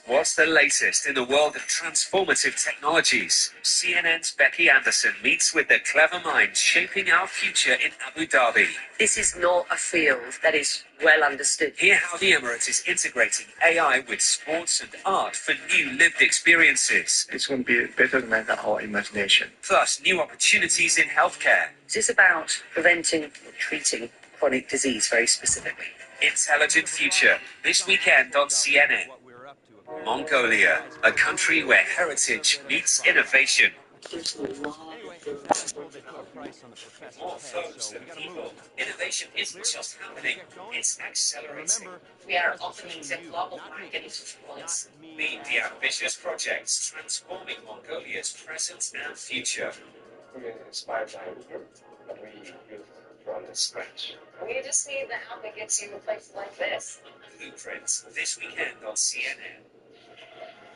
What's the latest in the world of transformative technologies? CNN's Becky Anderson meets with the clever minds shaping our future in Abu Dhabi. This is not a field that is well understood. Hear how the Emirates is integrating AI with sports and art for new lived experiences. It's going to be better than our imagination. Plus, new opportunities in healthcare. This is about preventing or treating chronic disease very specifically. Intelligent Future, this weekend on CNN. Mongolia, a country where heritage meets innovation. Anyway, now I'm told they put a price on the professor's More head, folks so we than gotta people. move. Innovation isn't Clear? just Ready to happening, get going? it's And accelerating. remember, We are trust is opening saying the you, global not me. market into Not voice. me Meet as the ambitious projects transforming Mongolia's present and future. We're inspired by Uber, but we built from scratch. We just need the help that gets you a place like this. Blueprints this weekend on CNN.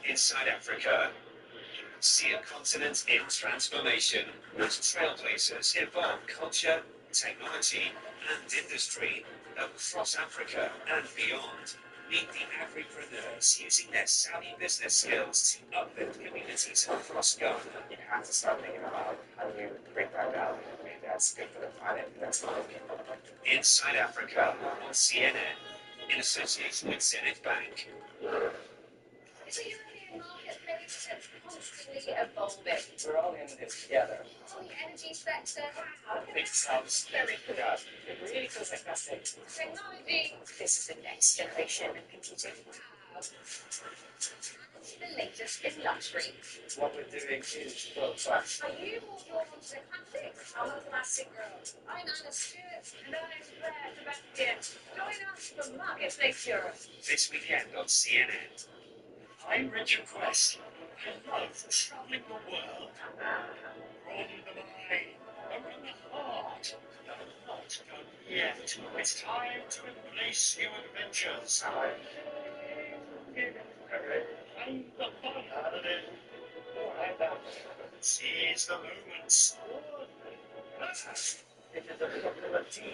Inside Africa. See a continent in transformation as trailblazers evolve culture, technology, and industry across Africa and beyond. Meet the agripreneurs using their savvy business skills to uplift communities across Ghana. You have to start thinking about how do you create that value in a way that's good for the planet and that's good for people. Inside Africa on CNN in association with Zenith Bank. It's a European marketplace that's constantly evolving. We're all in this together. The energy sector. It sounds very good. It really feels like nothing. Technology. This is the next generation of computing. The latest in luxury. What we're doing is world class. Are you more drawn to the classics? I'm a classic girl. I'm Anna Stewart, and I'm Claire Sebastian. Join us for Marketplace Europe. This weekend on CNN. I'm Richard Quest. I love traveling the world. Broaden the mind, open the heart. The not done yet. It's time to embrace new adventures. I'm the fun out of it. Seize the moments. It is a popular team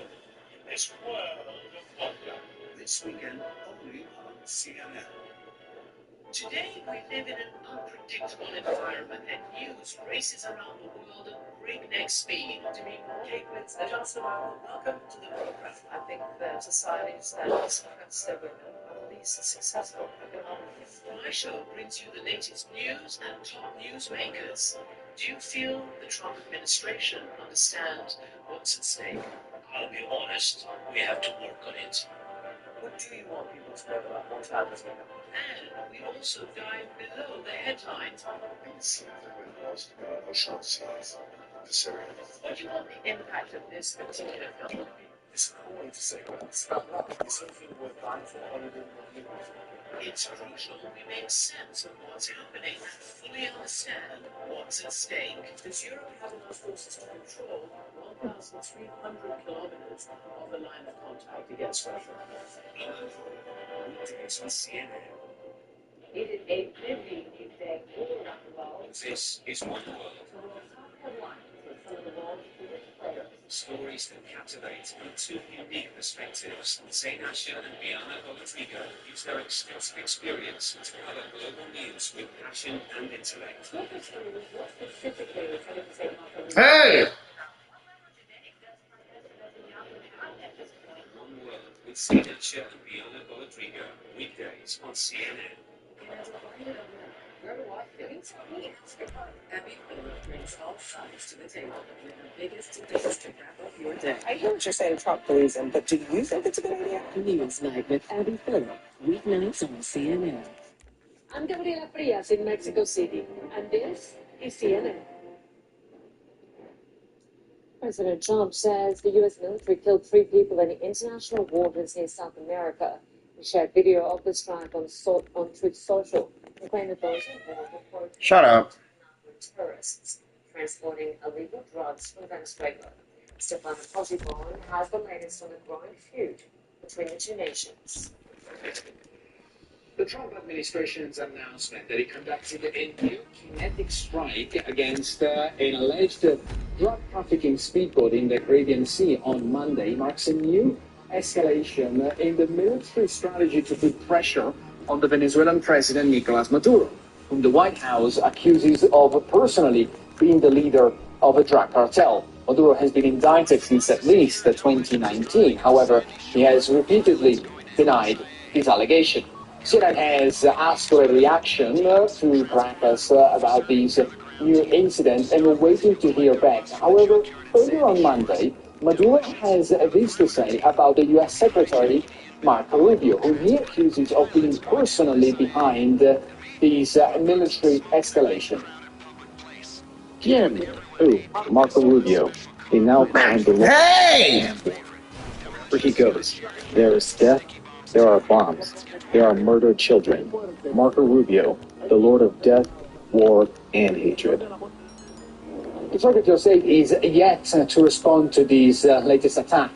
In this world of wonder. This weekend only on CNN. Today, we live in an unpredictable environment and news races around the world at breakneck speed. Kate Winston, Johnson, welcome to the program. I think that societies that discuss their women are the least successful economically. My show brings you the latest news and top newsmakers. Do you feel the Trump administration understands what's at stake? I'll be honest, we have to work on it. What do you want people to know about mortality? And we also dive below the headlines. These are the most emotional scenes of the series. What do you want the impact of this particular film? It's a cool way to say that. It's something worth dying for. It's crucial we make sense of what's happening and fully understand what's at stake. Does Europe have enough forces to control 1,300 kilometers of the line of contact against Russia? Weekdays on CNN. It is a busy day all around the world. This is One World. Some of the world's biggest players. Stories that captivate from two unique perspectives. Zain Asher and Biana Rodrigo use their extensive experience to cover global news with passion and intellect. What specifically are you trying to say about the Hey! One World with Zain Asher and Biana Rodrigo. Weekdays on CNN. Where do I fit? Abby Miller brings all sides to the table with the biggest things to wrap up your day. I hear what you're saying, Trump believes in, but do you think it's a good idea? Newsnight with Abby Miller, weeknights on CNN. I'm Gabriela Frias in Mexico City, and this is CNN. President Trump says the U.S. military killed 3 people in international waters near South America. He shared video of the strike on Truth Social and claimed that those involved were, quote, Shut up. terrorists transporting illegal drugs from Venezuela. Stefano Positone has the latest on the growing feud between the two nations. The Trump administration's announcement that it conducted a new kinetic strike against an alleged drug trafficking speedboat in the Caribbean Sea on Monday marks a new escalation in the military strategy to put pressure on the Venezuelan president Nicolas Maduro, whom the White House accuses of personally being the leader of a drug cartel. Maduro has been indicted since at least 2019. However, he has repeatedly denied his allegation. CNN has asked for a reaction to Caracas about these new incidents, and we're waiting to hear back. However, earlier on Monday, Maduro has this to say about the U.S. Secretary Marco Rubio, whom he accuses of being personally behind these military escalation. ¿Quién? Who? Marco Rubio. They now call him the Lord. Hey! Where he goes, there is death, there are bombs, there are murdered children. Marco Rubio, the Lord of death, war, and hatred. The Secretary of State is yet to respond to this latest attack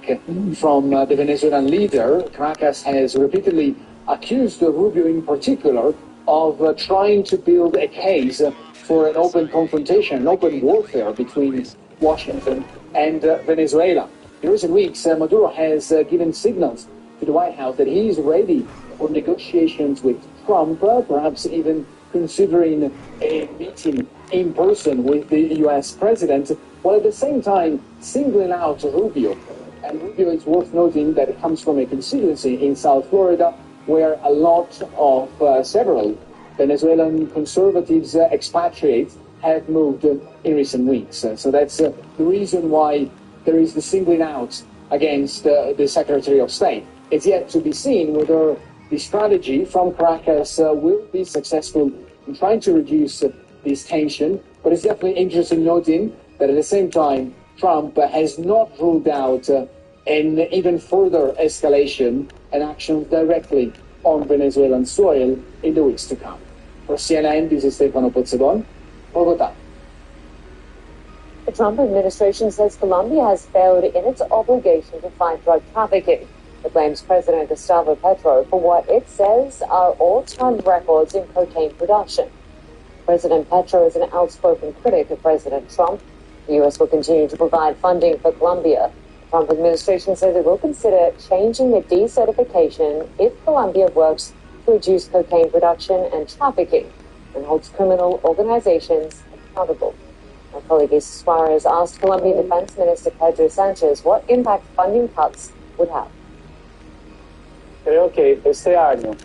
from the Venezuelan leader. Caracas has repeatedly accused Rubio in particular of trying to build a case for an open confrontation, an open warfare between Washington and Venezuela. In recent weeks, Maduro has given signals to the White House that he is ready for negotiations with Trump, perhaps even considering a meeting in person with the U.S. president, while at the same time singling out Rubio. And Rubio, it's worth noting that it comes from a constituency in South Florida where a lot of several Venezuelan conservatives, expatriates, have moved in recent weeks. So that's the reason why there is the singling out against the Secretary of State. It's yet to be seen whether the strategy from Caracas will be successful in trying to reduce this tension, but it's definitely interesting noting that at the same time, Trump has not ruled out an even further escalation and action directly on Venezuelan soil in the weeks to come. For CNN, this is Stefano Pozzebon, Bogota. The Trump administration says Colombia has failed in its obligation to fight drug trafficking. It blames President Gustavo Petro for what it says are all-time records in cocaine production. President Petro is an outspoken critic of President Trump. The U.S. will continue to provide funding for Colombia. The Trump administration says it will consider changing the decertification if Colombia works to reduce cocaine production and trafficking and holds criminal organizations accountable. My colleague Isa Suarez asked Colombian Defense Minister Pedro Sanchez what impact funding cuts would have. Creo que este año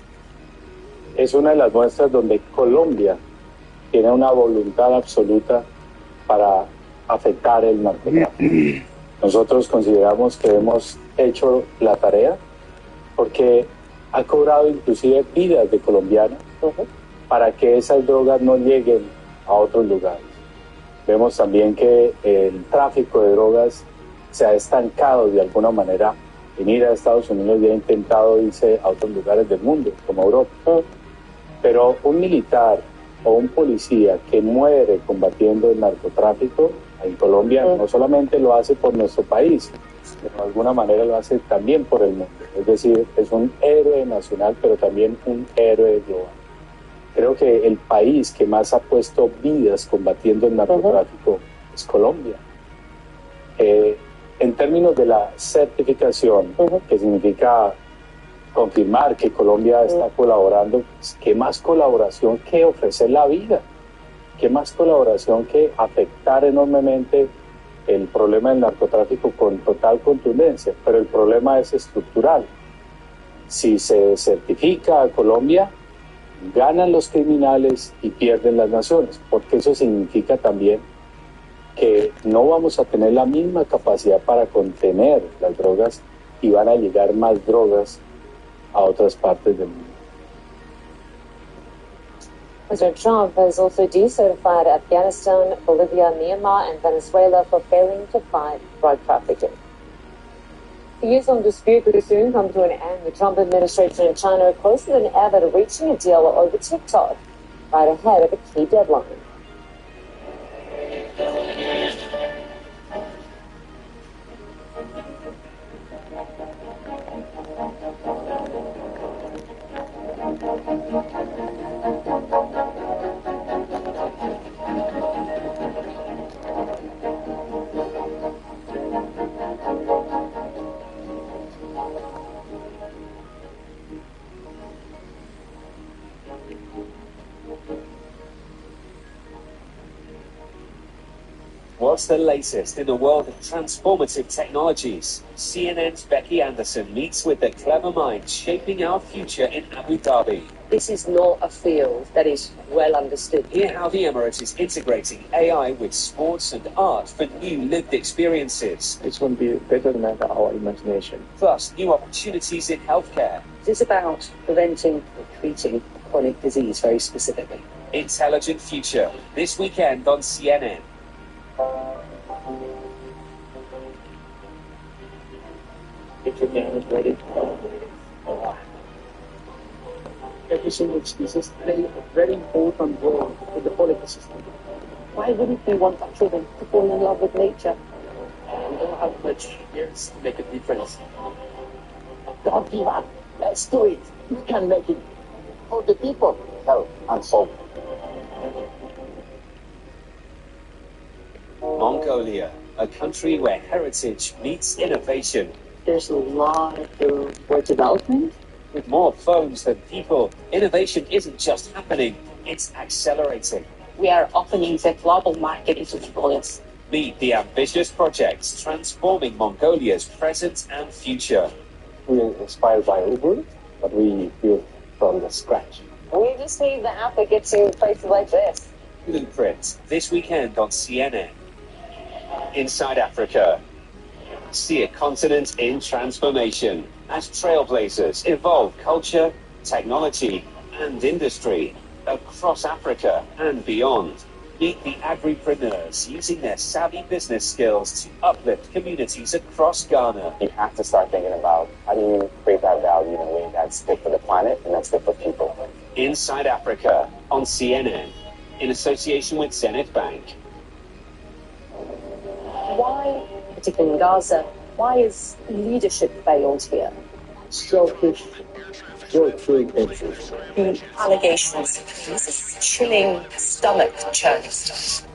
es una de las muestras donde Colombia tiene una voluntad absoluta para afectar el narcotráfico. Nosotros consideramos que hemos hecho la tarea porque ha cobrado inclusive vidas de colombianos para que esas drogas no lleguen a otros lugares. Vemos también que el tráfico de drogas se ha estancado de alguna manera en ir a Estados Unidos y ha intentado irse a otros lugares del mundo, como Europa. Pero un militar o un policía que muere combatiendo el narcotráfico en Colombia no solamente lo hace por nuestro país, pero de alguna manera lo hace también por el mundo. Es decir, es un héroe nacional, pero también un héroe global. Creo que el país que más ha puesto vidas combatiendo el narcotráfico es Colombia. En términos de la certificación, que significa confirmar que Colombia está colaborando, ¿qué más colaboración que ofrecer la vida? ¿Qué más colaboración que afectar enormemente el problema del narcotráfico con total contundencia? Pero el problema es estructural. Si se certifica a Colombia, ganan los criminales y pierden las naciones, porque eso significa también que no vamos a tener la misma capacidad para contener las drogas y van a llegar más drogas a otras partes del mundo. President Trump has also decertified Afghanistan, Bolivia, Myanmar, and Venezuela for failing to fight drug trafficking. The years-long dispute could soon come to an end. The Trump administration and China are closer than ever to reaching a deal over TikTok, right ahead of a key deadline. What's the latest in the world of transformative technologies? CNN's Becky Anderson meets with the clever minds shaping our future in Abu Dhabi. This is not a field that is well understood. Hear how the Emirates is integrating AI with sports and art for new lived experiences. It's going to be better than our imagination. Plus, new opportunities in healthcare. It's about preventing or treating chronic disease very specifically. Intelligent Future, this weekend on CNN. ready. Every single species play a very important role in the whole ecosystem. Why wouldn't we want our children to fall in love with nature? We don't have much years to make a difference. Don't give up. Let's do it. We can make it. For the people, health and hope. Mongolia, a country where heritage meets innovation. There's a lot of room for development. With more phones than people, innovation isn't just happening, it's accelerating. We are opening the global market into Mongolia. Meet the ambitious projects transforming Mongolia's present and future. We're inspired by Uber, but we built from the scratch. We just need the app that gets you places like this. Blueprint, this weekend on CNN. Inside Africa. See a continent in transformation as trailblazers evolve culture, technology, and industry across Africa and beyond. Meet the agripreneurs using their savvy business skills to uplift communities across Ghana. You have to start thinking about how do you create that value in a way that's good for the planet and that's good for people. Inside Africa on CNN in association with Zenith Bank. Why, particularly in Gaza, why is leadership failed here? Selfish, short-term interest. The allegations, this is chilling stomach churning stuff.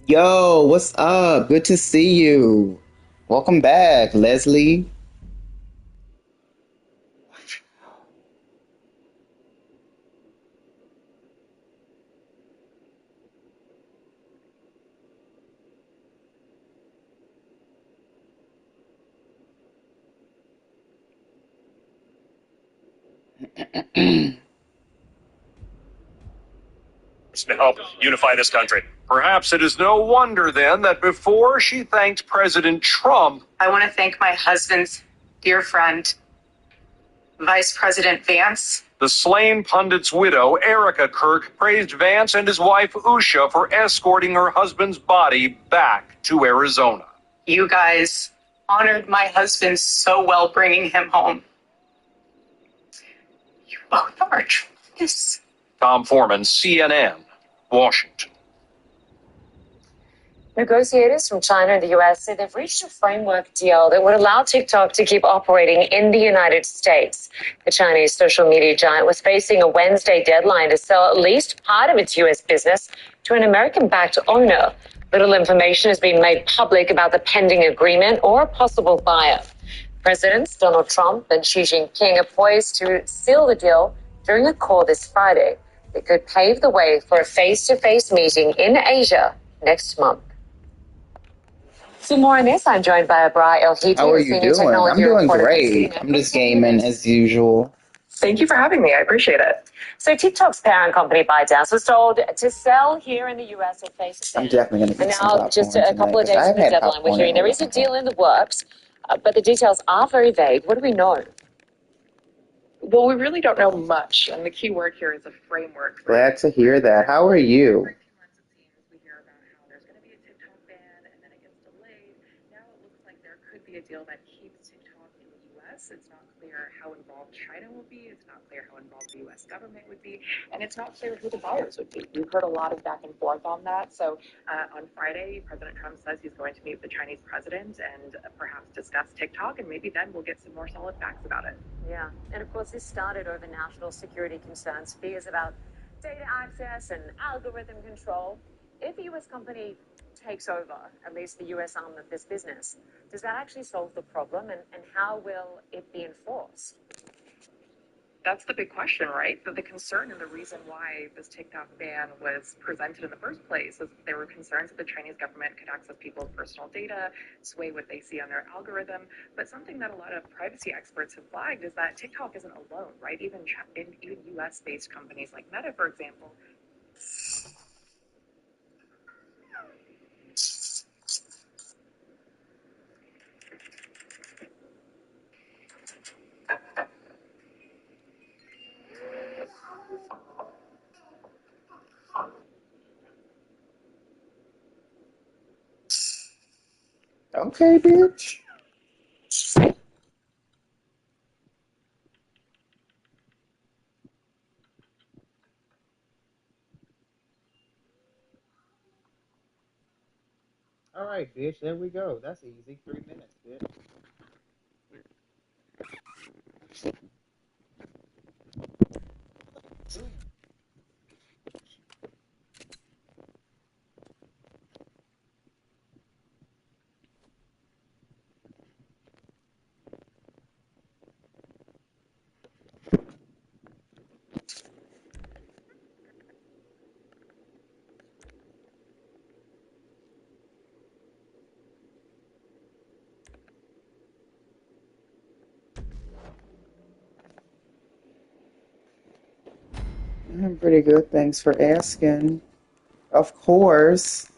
Yo, what's up? Good to see you. Welcome back, Leslie. To help unify this country. Perhaps it is no wonder then that before she thanked President Trump, I want to thank my husband's dear friend, Vice President Vance. The slain pundit's widow, Erica Kirk, praised Vance and his wife, Usha, for escorting her husband's body back to Arizona. You guys honored my husband so well bringing him home. You both are tremendous. Tom Foreman, CNN, Washington. Negotiators from China and the US say they've reached a framework deal that would allow TikTok to keep operating in the United States. The Chinese social media giant was facing a Wednesday deadline to sell at least part of its US business to an American-backed owner. Little information has been made public about the pending agreement or a possible buyer. Presidents Donald Trump and Xi Jinping are poised to seal the deal during a call this Friday that could pave the way for a face-to-face meeting in Asia next month. For more on this, I'm joined by Abra El-Hidi. How are you doing? I'm doing great. I'm just gaming as usual. Thank you for having me. I appreciate it. So TikTok's parent company ByteDance was told to sell here in the US or face a ban. I'm definitely going to get And some now, popcorn just a couple of tonight, 'cause days I've from the had deadline, we're popcorn hearing in a there is a while. deal in the works, but the details are very vague. What do we know? Well, we really don't know much, and the key word here is a framework. Glad to hear that. How are you? We hear about how there's going to be a TikTok ban, and then it gets delayed. Now it looks like there could be a deal that keeps TikTok in the U.S. It's not clear how involved China will be. It's not clear how involved the U.S. government would be, and it's not clear who the buyers would be. We've heard a lot of back and forth on that. So on Friday, President Trump says he's going to meet with the Chinese president and perhaps discuss TikTok, and maybe then we'll get some more solid facts about it. Yeah, and of course this started over national security concerns, fears about data access and algorithm control. If a US company takes over, at least the US arm of this business, does that actually solve the problem, and how will it be enforced? That's the big question, right? The concern and the reason why this TikTok ban was presented in the first place is there were concerns that the Chinese government could access people's personal data, sway what they see on their algorithm. But something that a lot of privacy experts have flagged is that TikTok isn't alone, right? Even US-based companies like Meta, for example. Okay, bitch. All right, bitch. There we go. That's easy. 3 minutes, bitch. I'm pretty good. Thanks for asking. Of course.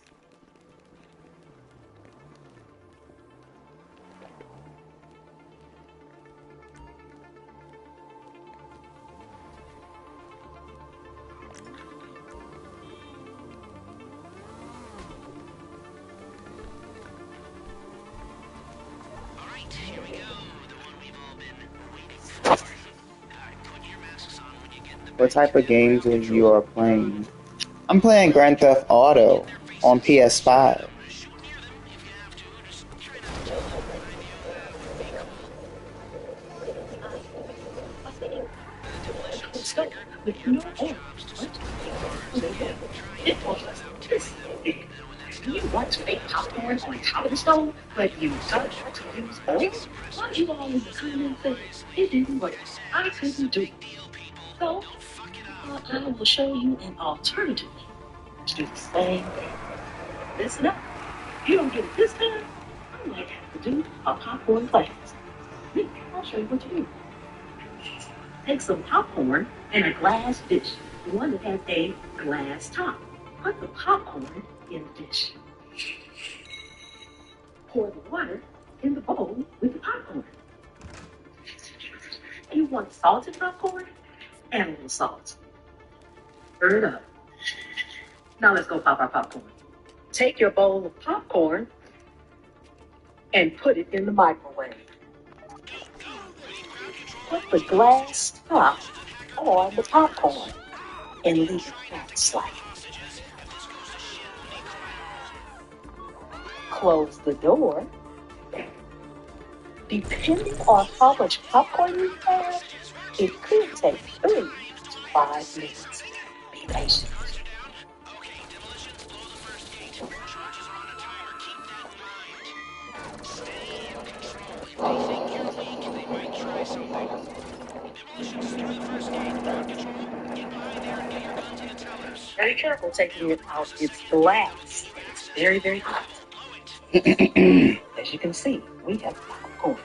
What type of games are you playing? I'm playing Grand Theft Auto on PS5. Do you want to make popcorn on top of the stove, but you don't want to use oil? Why you all in the comments say it didn't work? I couldn't do it. So, I will show you an alternative to do the same thing. Listen up. If you don't get it this time, I might have to do a popcorn class. I'll show you what to do. Take some popcorn in a glass dish, one that has a glass top. Put the popcorn in the dish. Pour the water in the bowl with the popcorn. You want salted popcorn? Add a little salt. Stir it up. Now let's go pop our popcorn. Take your bowl of popcorn and put it in the microwave. Put the glass top on the popcorn and leave it flat slack. Close the door. Depending on how much popcorn you have, it could take 3 to 5 minutes. Be patient. Be careful taking it out. It's glass. It's very, very hot. As you can see, we have popcorn.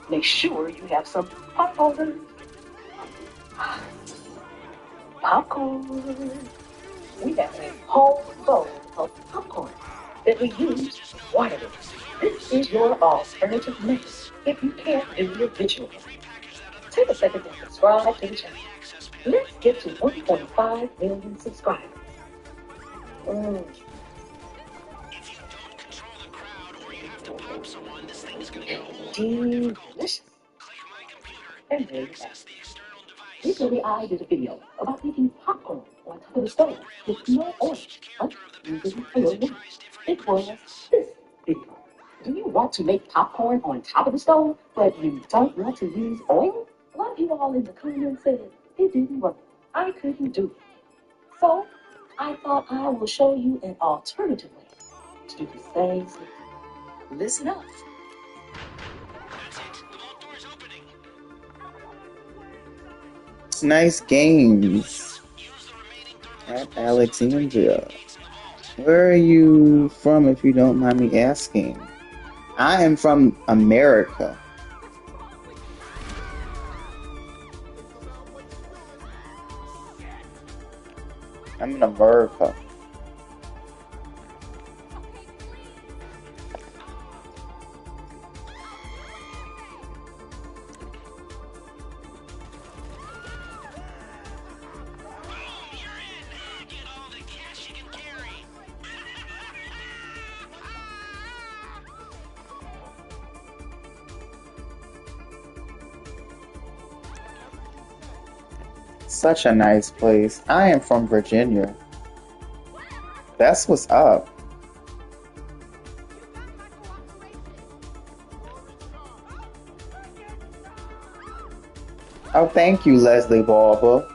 Make sure you have some pop holders. Popcorn. We have a whole bowl of popcorn that we use water with. This is your alternative mix if you can't do your visual. Take a second to subscribe to the channel. Let's get to 1.5 million subscribers. Delicious. And there you have it. Recently, I did a video about making popcorn on top of the stove with no oil, but using oil wood. It was this video. Do you want to make popcorn on top of the stove, but you don't want to use oil? A lot of you all in the comments said it didn't work. I couldn't do it. So I thought I will show you an alternative way to do the same thing. Listen up. Nice games at Alexandria. Where are you from, if you don't mind me asking? I am from America. I'm in America. Such a nice place. I am from Virginia. That's what's up. Oh, thank you, Leslie Barber.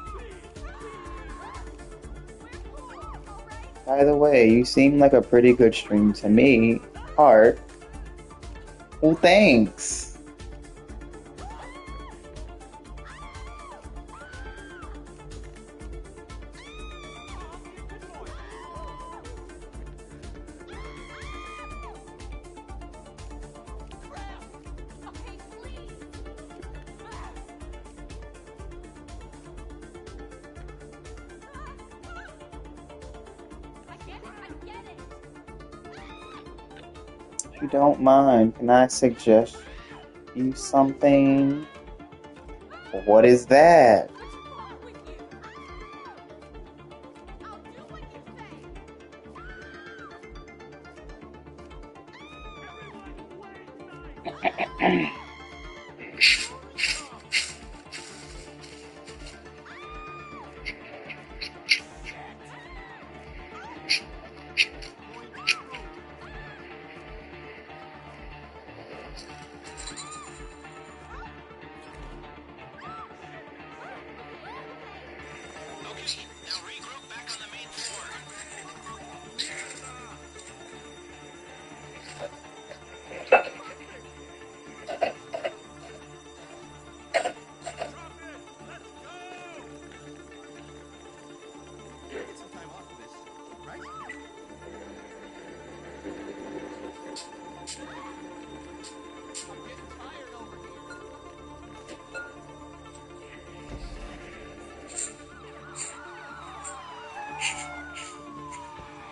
By the way, you seem like a pretty good stream to me. Heart. Well, thanks. If you don't mind, can I suggest you something? What is that?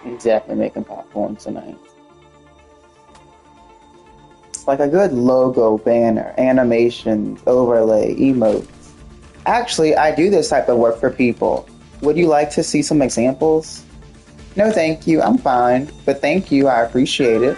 Exactly, making popcorn tonight. Like a good logo, banner, animation, overlay, emotes. Actually, I do this type of work for people. Would you like to see some examples? No, thank you. I'm fine. But thank you. I appreciate it.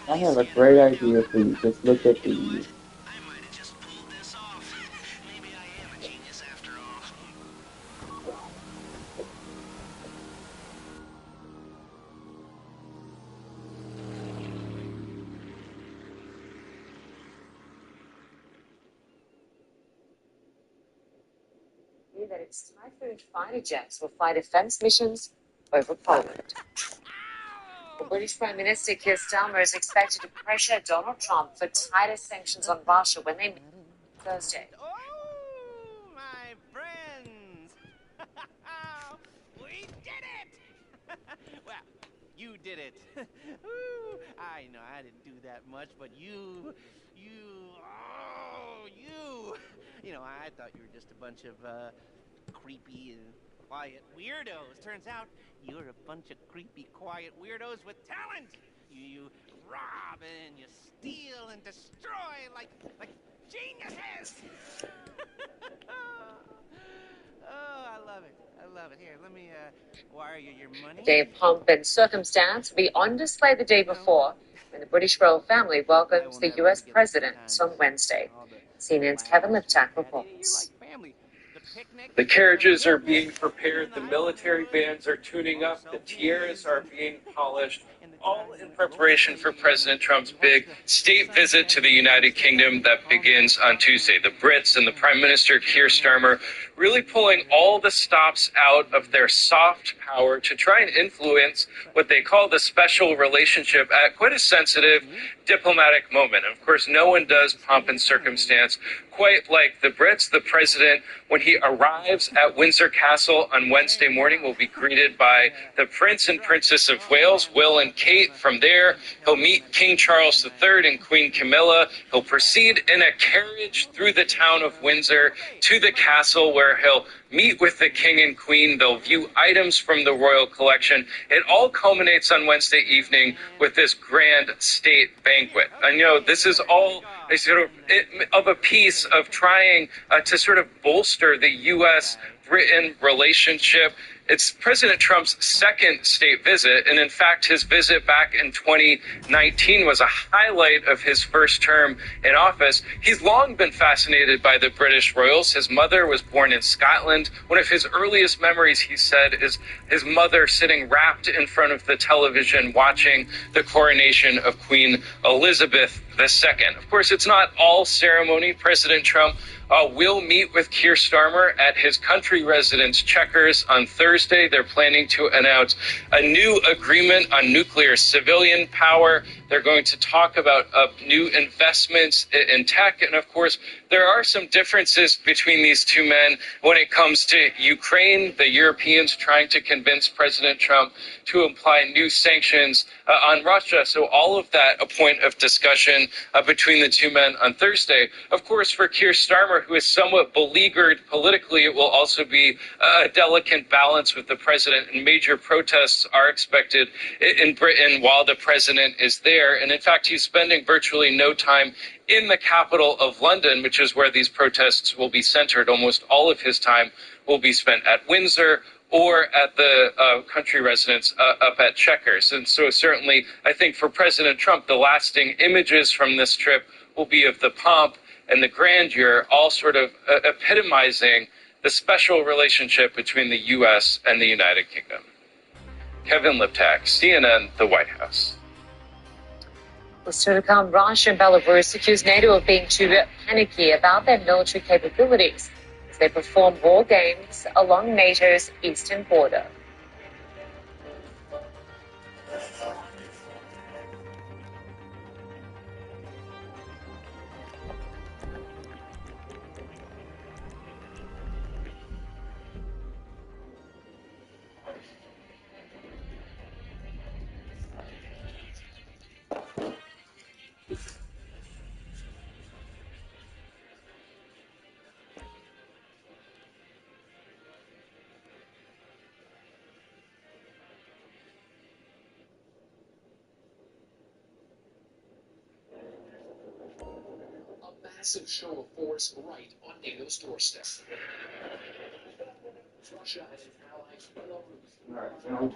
I have a great idea for you. Just look at these. warning that its Typhoon fighter jets will fly defense missions over Poland. The British Prime Minister Keir Starmer is expected to pressure Donald Trump for tighter sanctions on Russia when they meet Thursday. Oh, my friends! We did it! Well, you did it. Ooh, I know I didn't do that much, but you, I thought you were just a bunch of creepy and quiet weirdos. Turns out you're a bunch of creepy, quiet weirdos with talent. You rob and you steal and destroy like geniuses. Oh, I love it. I love it. Here, let me wire you your money. A day of pomp and circumstance will be on display the day before when the British royal family welcomes the U.S. president on Wednesday. CNN's Kevin Liptak reports. The carriages are being prepared, the military bands are tuning up, the tiaras are being polished, all in preparation for President Trump's big state visit to the United Kingdom that begins on Tuesday. The Brits and the Prime Minister Keir Starmer really pulling all the stops out of their soft power to try and influence what they call the special relationship at quite a sensitive diplomatic moment. And of course, no one does pomp and circumstance quite like the Brits. The president, when he arrives at Windsor Castle on Wednesday morning, will be greeted by the Prince and Princess of Wales, Will and Kate. From there, he'll meet King Charles III and Queen Camilla. He'll proceed in a carriage through the town of Windsor to the castle, where he'll meet with the king and queen. They'll view items from the royal collection. It all culminates on Wednesday evening with this grand state banquet. And this is all a sort of a piece of trying to sort of bolster the U.S.-Britain relationship. It's President Trump's second state visit, and in fact, his visit back in 2019 was a highlight of his first term in office. He's long been fascinated by the British royals. His mother was born in Scotland. One of his earliest memories, he said, is his mother sitting wrapped in front of the television watching the coronation of Queen Elizabeth II. Of course, it's not all ceremony. President Trump will meet with Keir Starmer at his country residence Chequers on Thursday. They're planning to announce a new agreement on nuclear civilian power. They're going to talk about new investments in tech. And of course, there are some differences between these two men when it comes to Ukraine. The Europeans trying to convince President Trump to apply new sanctions on Russia. So all of that a point of discussion between the two men on Thursday. Of course, for Keir Starmer, who is somewhat beleaguered politically, it will also be a delicate balance with the president, and major protests are expected in Britain while the president is there. And in fact, he's spending virtually no time in the capital of London, which is where these protests will be centered. Almost all of his time will be spent at Windsor or at the country residence up at Chequers. And so certainly, I think for President Trump, the lasting images from this trip will be of the pomp and the grandeur, all sort of epitomizing the special relationship between the U.S. and the United Kingdom. Kevin Liptak, CNN, the White House. Well, still to come, Russia and Belarus accuse NATO of being too panicky about their military capabilities as they perform war games along NATO's eastern border. Massive show of force right on NATO's doorstep. Russia and its allies Belarus.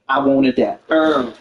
I wanted that early.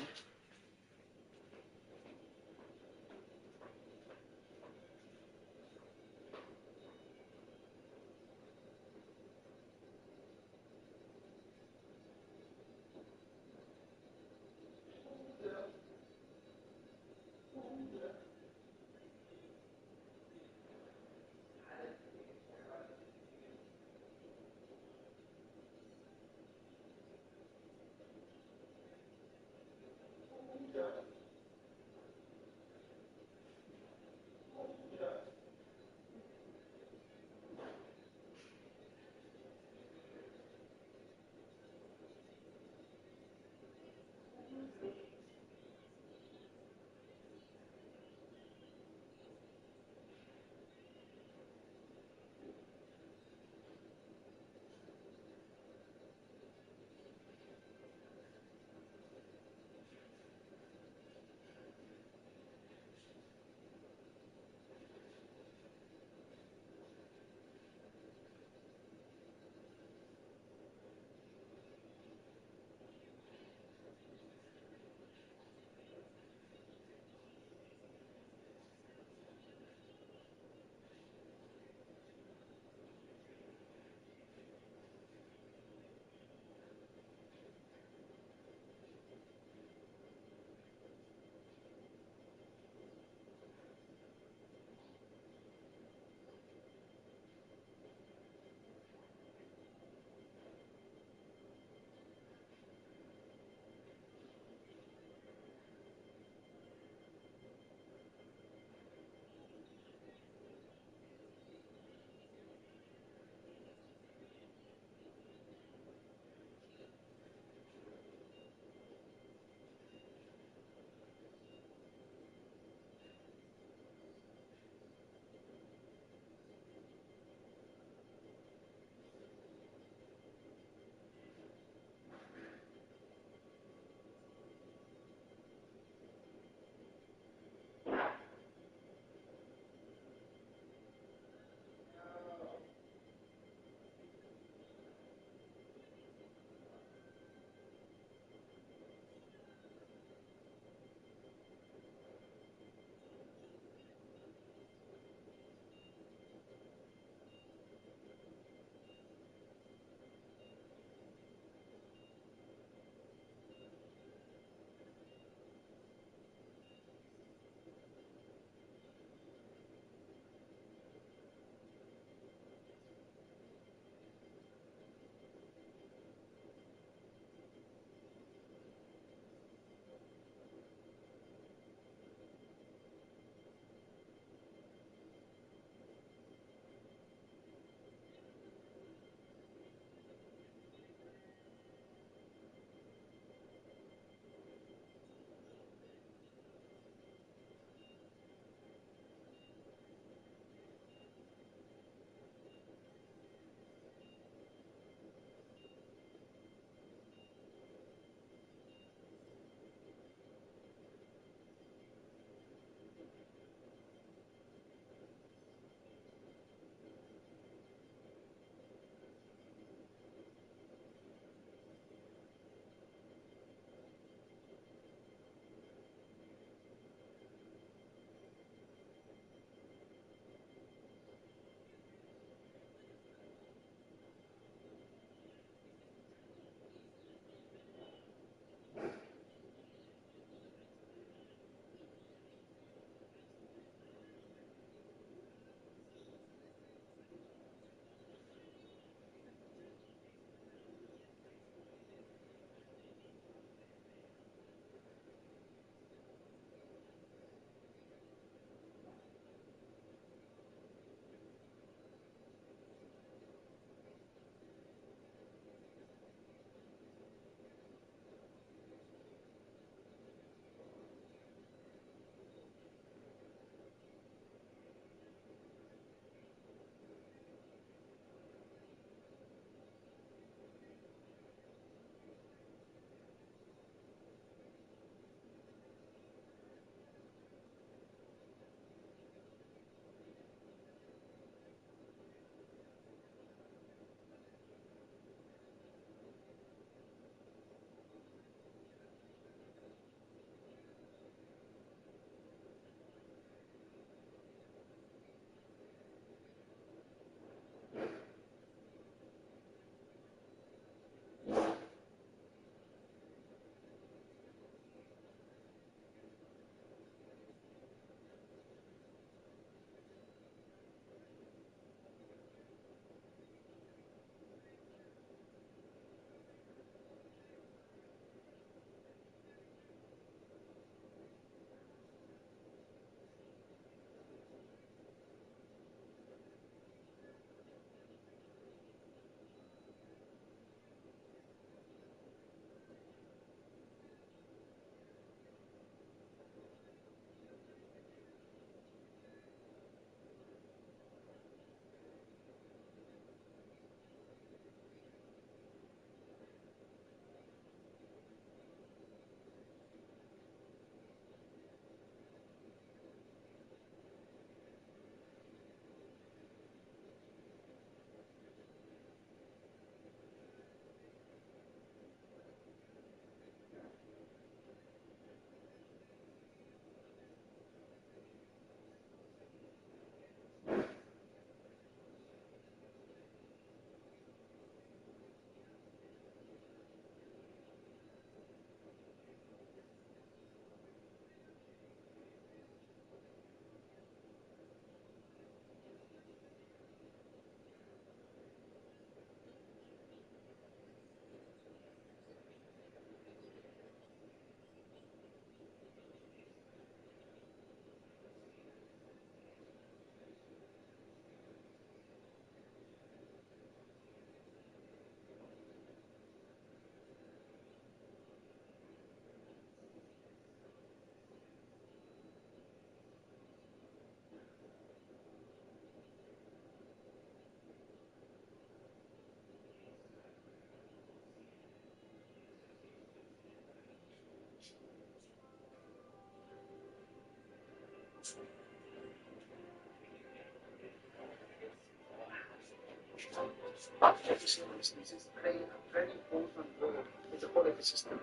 play a very important role in the whole ecosystem.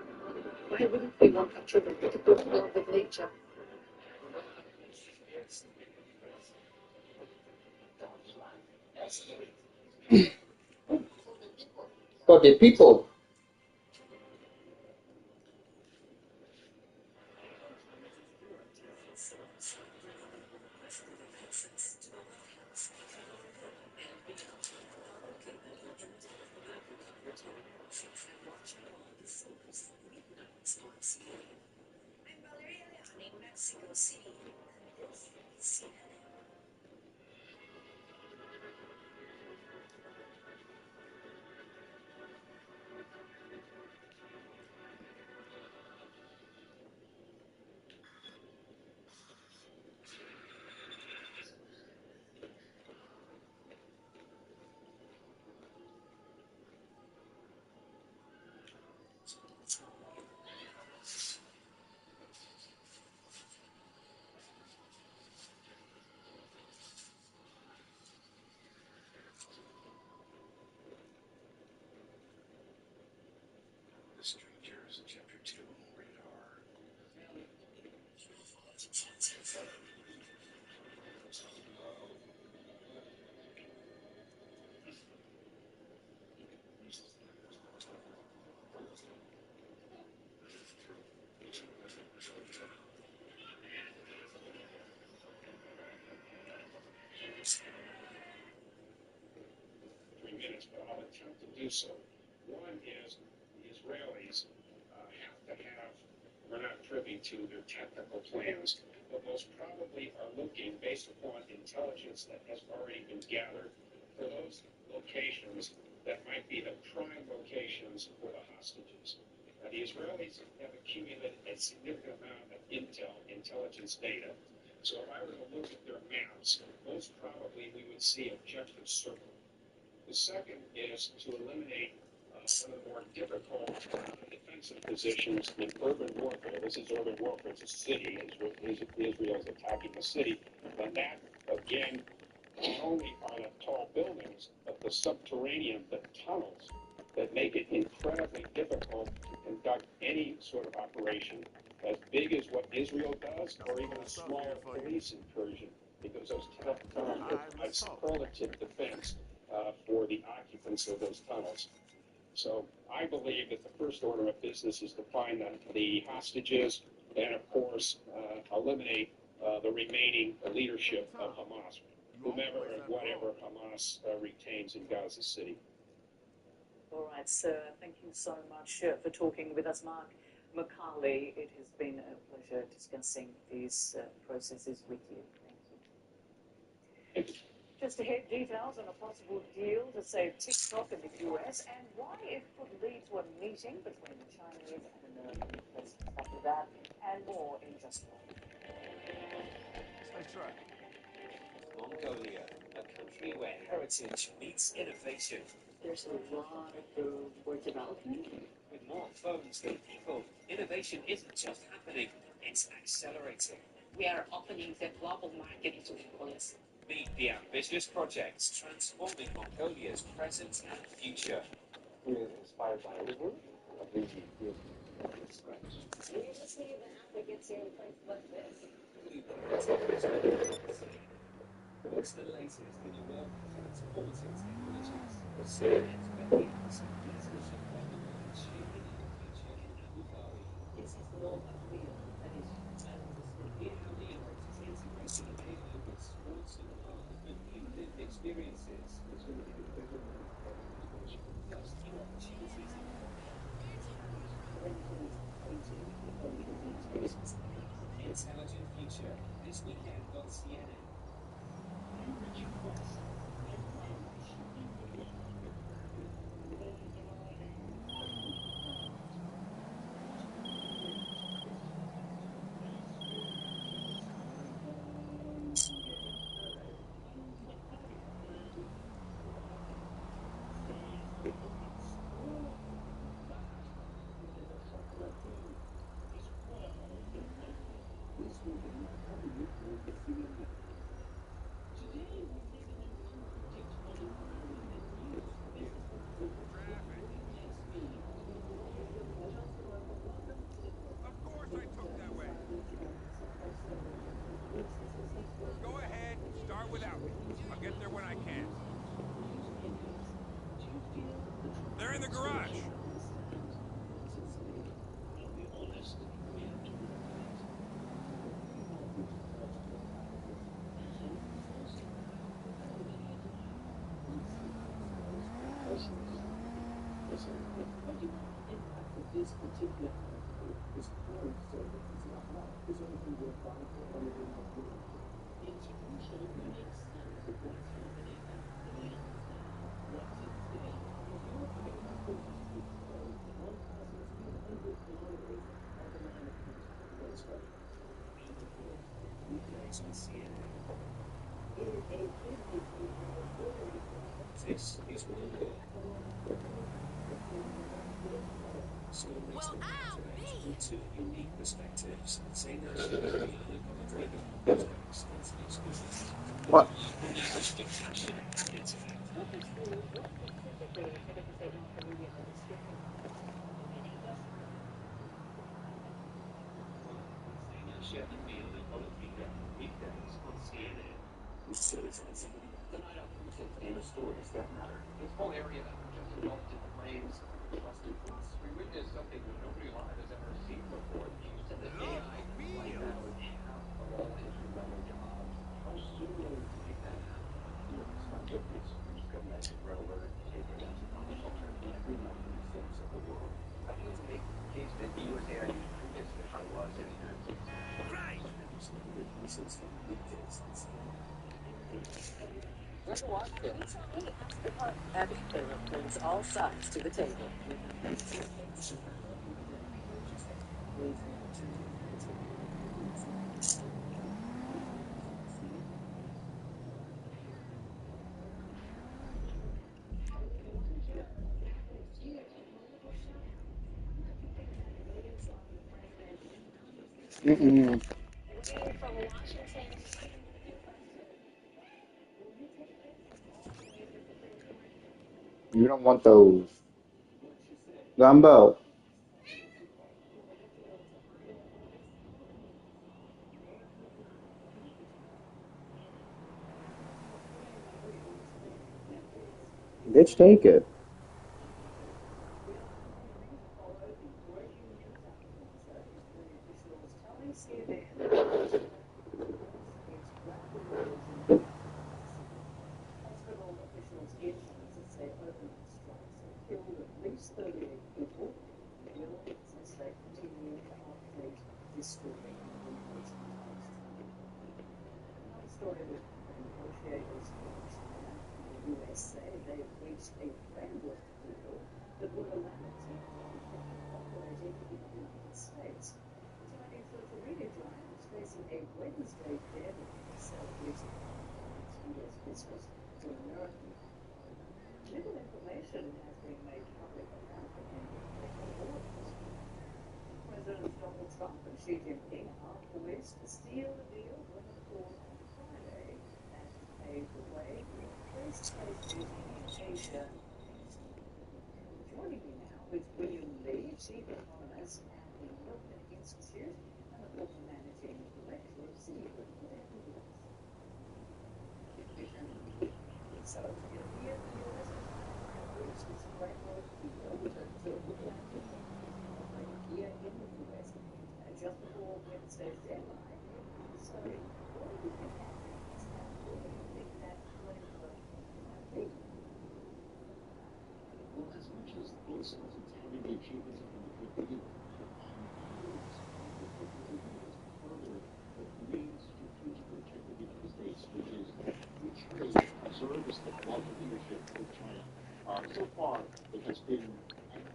Why wouldn't we want our children to grow in love with nature? For the people. Mexico City. The Strangers, Chapter 2, rated R. Minutes, but I'll attempt to do so. One is the Israelis have to have, we're not privy to their technical plans, but most probably are looking, based upon intelligence that has already been gathered, for those locations that might be the prime locations for the hostages. The Israelis have accumulated a significant amount of intelligence data. So if I were to look at their maps, most probably we would see objective circle. The second is to eliminate one of the more difficult defensive positions in urban warfare. This is urban warfare. It's a city. Israel is attacking a city. And that, again, not only are the tall buildings, but the subterranean, the tunnels that make it incredibly difficult to conduct any sort of operation as big as what Israel does, or even a small police incursion, because those tunnels provide superlative defense for the occupants of those tunnels. So I believe that the first order of business is to find the hostages and, of course, eliminate the remaining leadership of Hamas, whomever and whatever Hamas retains in Gaza City. All right, sir. Thank you so much for talking with us, Mark McCarley. It has been a pleasure discussing these processes with you. Thank you. Just ahead, details on a possible deal to save TikTok in the US and why it could lead to a meeting between the Chinese and American presidents. After that and more in just one. Stay track. Mongolia, a country where heritage meets innovation. There's a lot of room for development. With more phones than people, innovation isn't just happening, it's accelerating. We are opening the global market to Mongols. Meet the ambitious projects transforming Mongolia's present and future. We're inspired by everything. We just need the applicants here in place like this. What's the latest in the world of transformative technologies? And when the answer is shaping our future in Abu Dhabi. This is not a real that is Hear how the Emirates is integrating AI with sports and art and new lived experiences. Plus, new opportunities in Intelligent Future, this weekend on CNN. This is one of well, with two unique perspectives. What? Stories that matter. This whole area just engulfed in flames, busted roofs. We witnessed something that nobody alive has ever seen before. The use of the AI to wipe out half of all entry-level jobs. How soon will it make that happen? It's not good news. We just got magic red alert. Taking down agriculture in every 90 states of the world. I think it's a big case that the USAID previous mission was inadequate. Let's watch this. Abby Taylor brings all sides to the table. Mm-mm. You don't want those. Gumbo. Bitch, take it. Hospital officials in Kansas say overnight strikes have killed at least 38 people. Millions as they continue to update this story in recent days. Another story with negotiators in China and the US say they've reached a framework deal that would allow TikTok to operate in the United States. The Chinese social media giant is facing a Wednesday deadline to sell its US business to American companies. Little information has been made public about the end of trade wars. Presidents Donald Trump and Xi Jinping are poised to seal the deal when a court on Friday that has paved the way for increased trade duty in Asia. Joining me now is William Lee, Chief Economist at the Milken Institute and the former Managing Director of Citigroup. So, here the US and China have reached this framework deal to look at operating here in the US just before Wednesday's deadline. So, what do you think that means? And what do you think that framework might be? Well, as much as both sides are touting the achievements of the deal, further the main strategic objective of the United States, which is free trade, preserves the global leadership with China. So far, it has been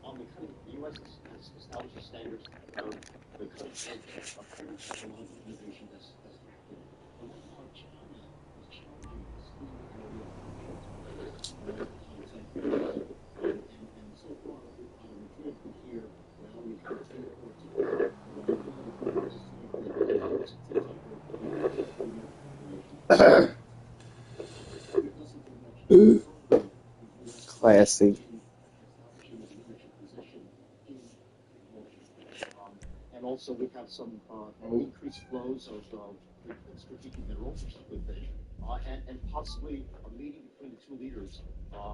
on the cutting. The U.S. has established the standards that are the cutting edge of every technological innovation that's happening. But right now, China is challenging the speed and the and so far, out of Madrid, we hear, well, we've had 10 courts Classy. And also, we have some increased flows of strategic minerals, which is a good thing, and possibly a meeting between the two leaders,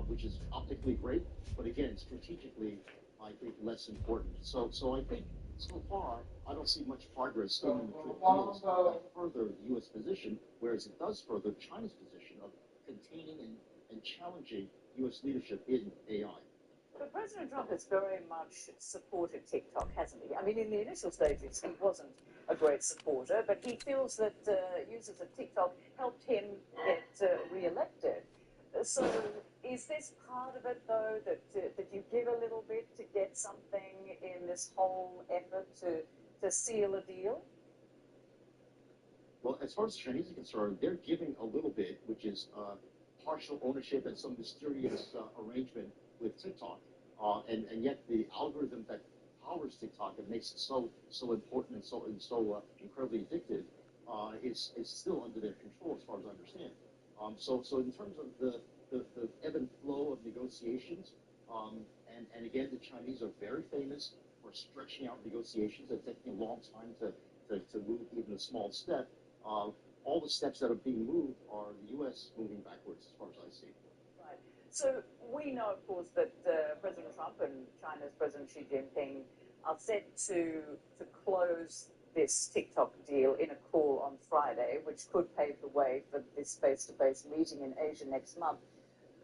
which is optically great, but again, strategically, I think less important. So I think so far, I don't see much progress in the trade deals that further the U.S. position, whereas it does further China's position of containing and challenging U.S. leadership in AI. But President Trump has very much supported TikTok, hasn't he? I mean, in the initial stages, he wasn't a great supporter, but he feels that users of TikTok helped him get re-elected. So is this part of it, though, that you give a little bit to get something in this whole effort to seal a deal? Well, as far as the Chinese are concerned, they're giving a little bit, which is partial ownership and some mysterious arrangement with TikTok. And yet the algorithm that powers TikTok and makes it so important and so incredibly addictive is still under their control, as far as I understand. So in terms of the ebb and flow of negotiations, and again, the Chinese are very famous for stretching out negotiations and taking a long time to move even a small step. All the steps that are being moved are the U.S. moving backwards, as far as I see. Right. So we know, of course, that President Trump and China's President Xi Jinping are set to close this TikTok deal in a call on Friday, which could pave the way for this face-to-face meeting in Asia next month.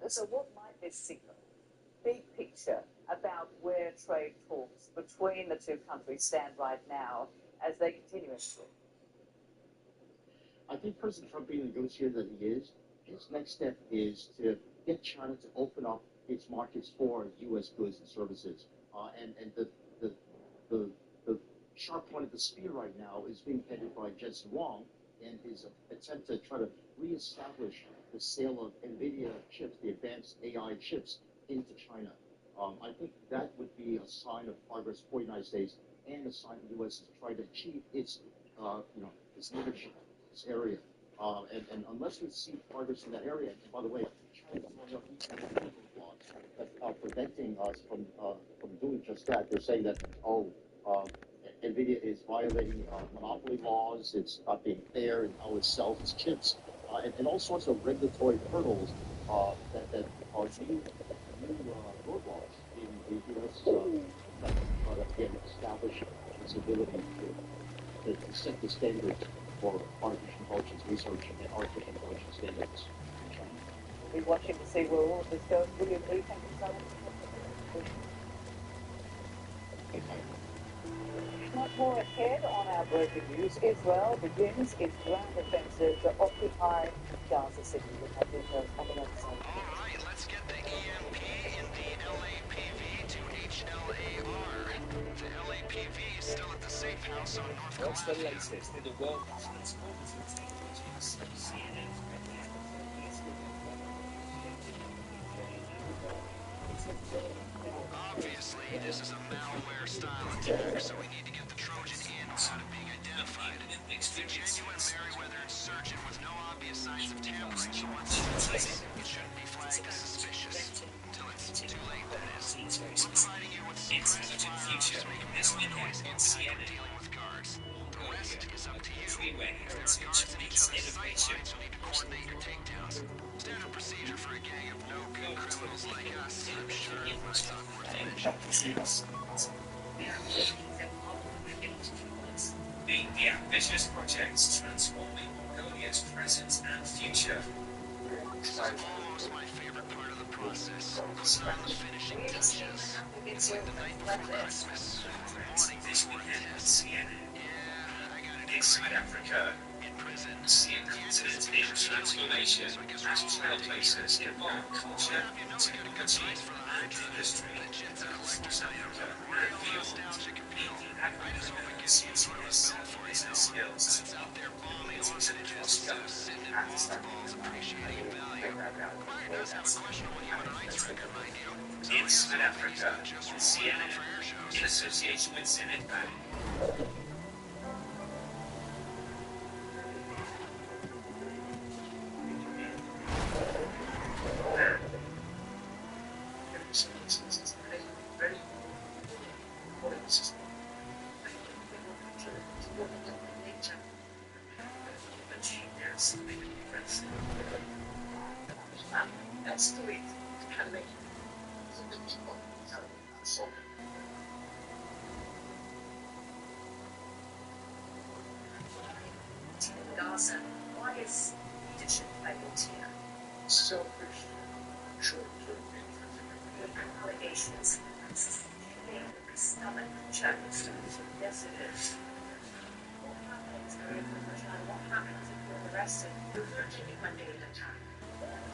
So what might this signal? Big picture about where trade talks between the two countries stand right now as they continue into it. I think President Trump, being the negotiator that he is, his next step is to get China to open up its markets for U.S. goods and services. And the sharp point of the spear right now is being headed by Jensen Huang and his attempt to try to reestablish the sale of NVIDIA chips, the advanced AI chips, into China. I think that would be a sign of progress for the United States and a sign the U.S. is trying to achieve its leadership in this area. And unless we see progress in that area, and by the way, China is throwing up these laws that are preventing us from doing just that. They're saying that, NVIDIA is violating monopoly laws, it's not being fair in how it sells its chips, and all sorts of regulatory hurdles that are new roadblocks in the U.S. that again establish its ability to set the standards for artificial intelligence research and artificial intelligence standards in China. We'll be watching to see where all of this goes. William Lee, thank you so much. Much more ahead on our breaking news. Israel begins its ground offensive to occupy Gaza City. We'll have details coming up soon. All right, let's get the EMP in the LAPV to HLAR. The LAPV is still at the safe house on North What's the Columbia. latest in the world of transformative technologies? CNN. Obviously, this is a malware-style attack, so we need to get the Trojan in without it being identified. It's a genuine Merriweather insurgent with no obvious signs of tampering, so once it's in place, it shouldn't be flagged as suspicious. Until it's too late, that is. We're providing you with suppressed firearms to make no noise impact when dealing with guards. The rest is up to you. If there are guards in each other's sight lines, you'll need to coordinate your takedowns. Standard procedure for a gang of no-good criminals like us, I'm sure, but it's not worth mentioning. The ambitious projects transforming Mongolia's present and future. This is almost my favorite part of the process. Putting on the finishing touches. It's like the night before Christmas, or the morning before a test. Yeah, I got it. Inside Africa, in prison. see a continent in transformation as trailblazers evolve culture, technology, and industry. Across Africa and beyond, meeting agriculture, cities, business skills, communities across government and Inside Africa, CNN, in association with Zenit Bank. That's the way to kind of make in Gaza, why is leadership failed here? Selfish, short-term interest. with allegations of killing the stomach checks. Yes, it is. What happens, what happens if you're arrested? You're taking one day at a time.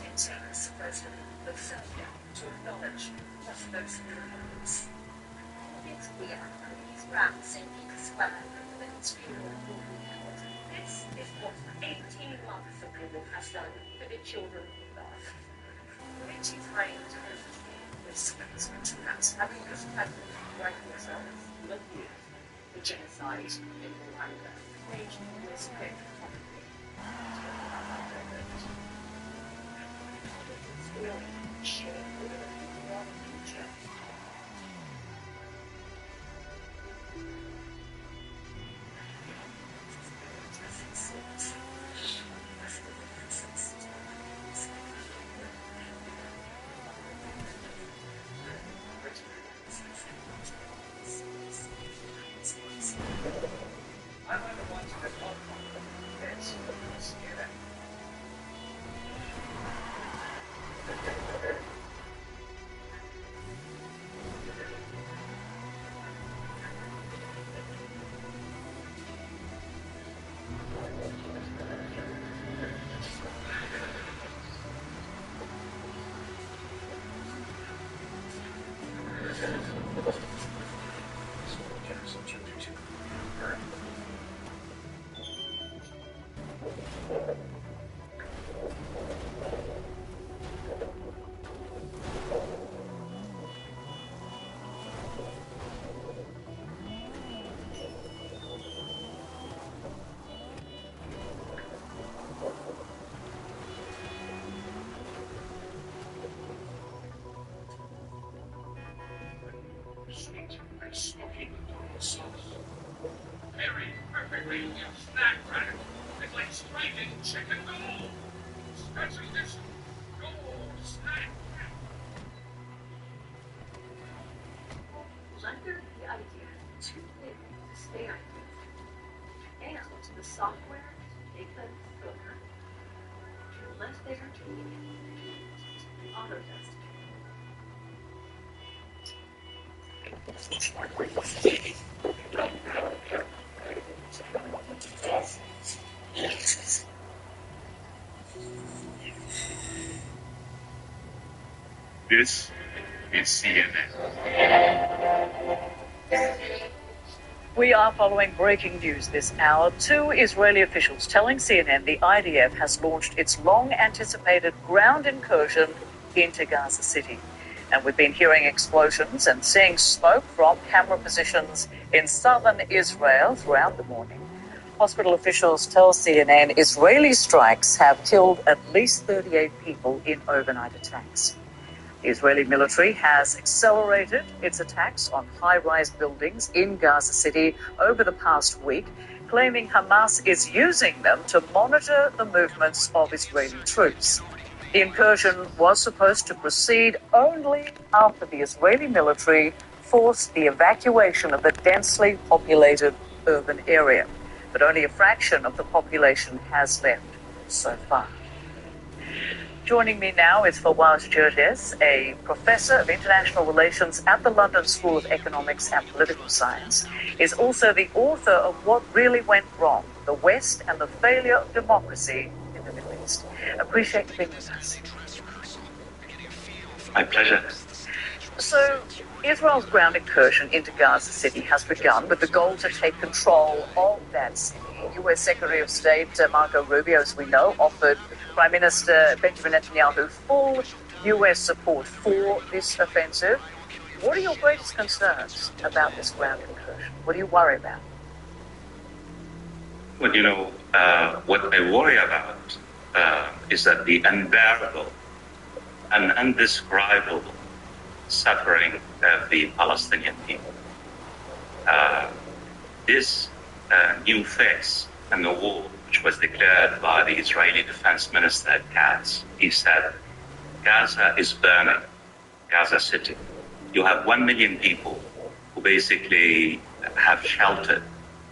It takes supposedly the failure to acknowledge what those feelings. It's clear that these rats in Peak Square that its funeral will be held. This is what 18 months of people has done for the children of birth. Richie framed this two rats having just had right themselves. Look here. The genocide in Rwanda. Page was picked from it's really shame for the future. Sweet and smoky tomato sauce. Very perfectly snack rack. It's like striking chicken gold. Special edition gold snack rack. Was under the idea too big to stay on and the software to make them further. You left there to auto test. This is CNN. We are following breaking news this hour. 2 Israeli officials telling CNN the IDF has launched its long-anticipated ground incursion into Gaza City. And we've been hearing explosions and seeing smoke from camera positions in southern Israel throughout the morning. Hospital officials tell CNN Israeli strikes have killed at least 38 people in overnight attacks. The Israeli military has accelerated its attacks on high-rise buildings in Gaza City over the past week, claiming Hamas is using them to monitor the movements of Israeli troops. The incursion was supposed to proceed only after the Israeli military forced the evacuation of the densely populated urban area, but only a fraction of the population has left so far. Joining me now is Fawaz Gerges, a professor of international relations at the London School of Economics and Political Science, is also the author of What Really Went Wrong, the West and the Failure of Democracy in the Middle East. Appreciate you being with us. My pleasure. So, Israel's ground incursion into Gaza City has begun with the goal to take control of that city. U.S. Secretary of State Marco Rubio, as we know, offered Prime Minister Benjamin Netanyahu full U.S. support for this offensive. What are your greatest concerns about this ground incursion? What do you worry about? Well, what I worry about is that the unbearable and undescribable suffering of the Palestinian people. This new phase in the war, which was declared by the Israeli Defense Minister at Katz, he said, Gaza is burning, Gaza City. You have 1 million people who basically have sheltered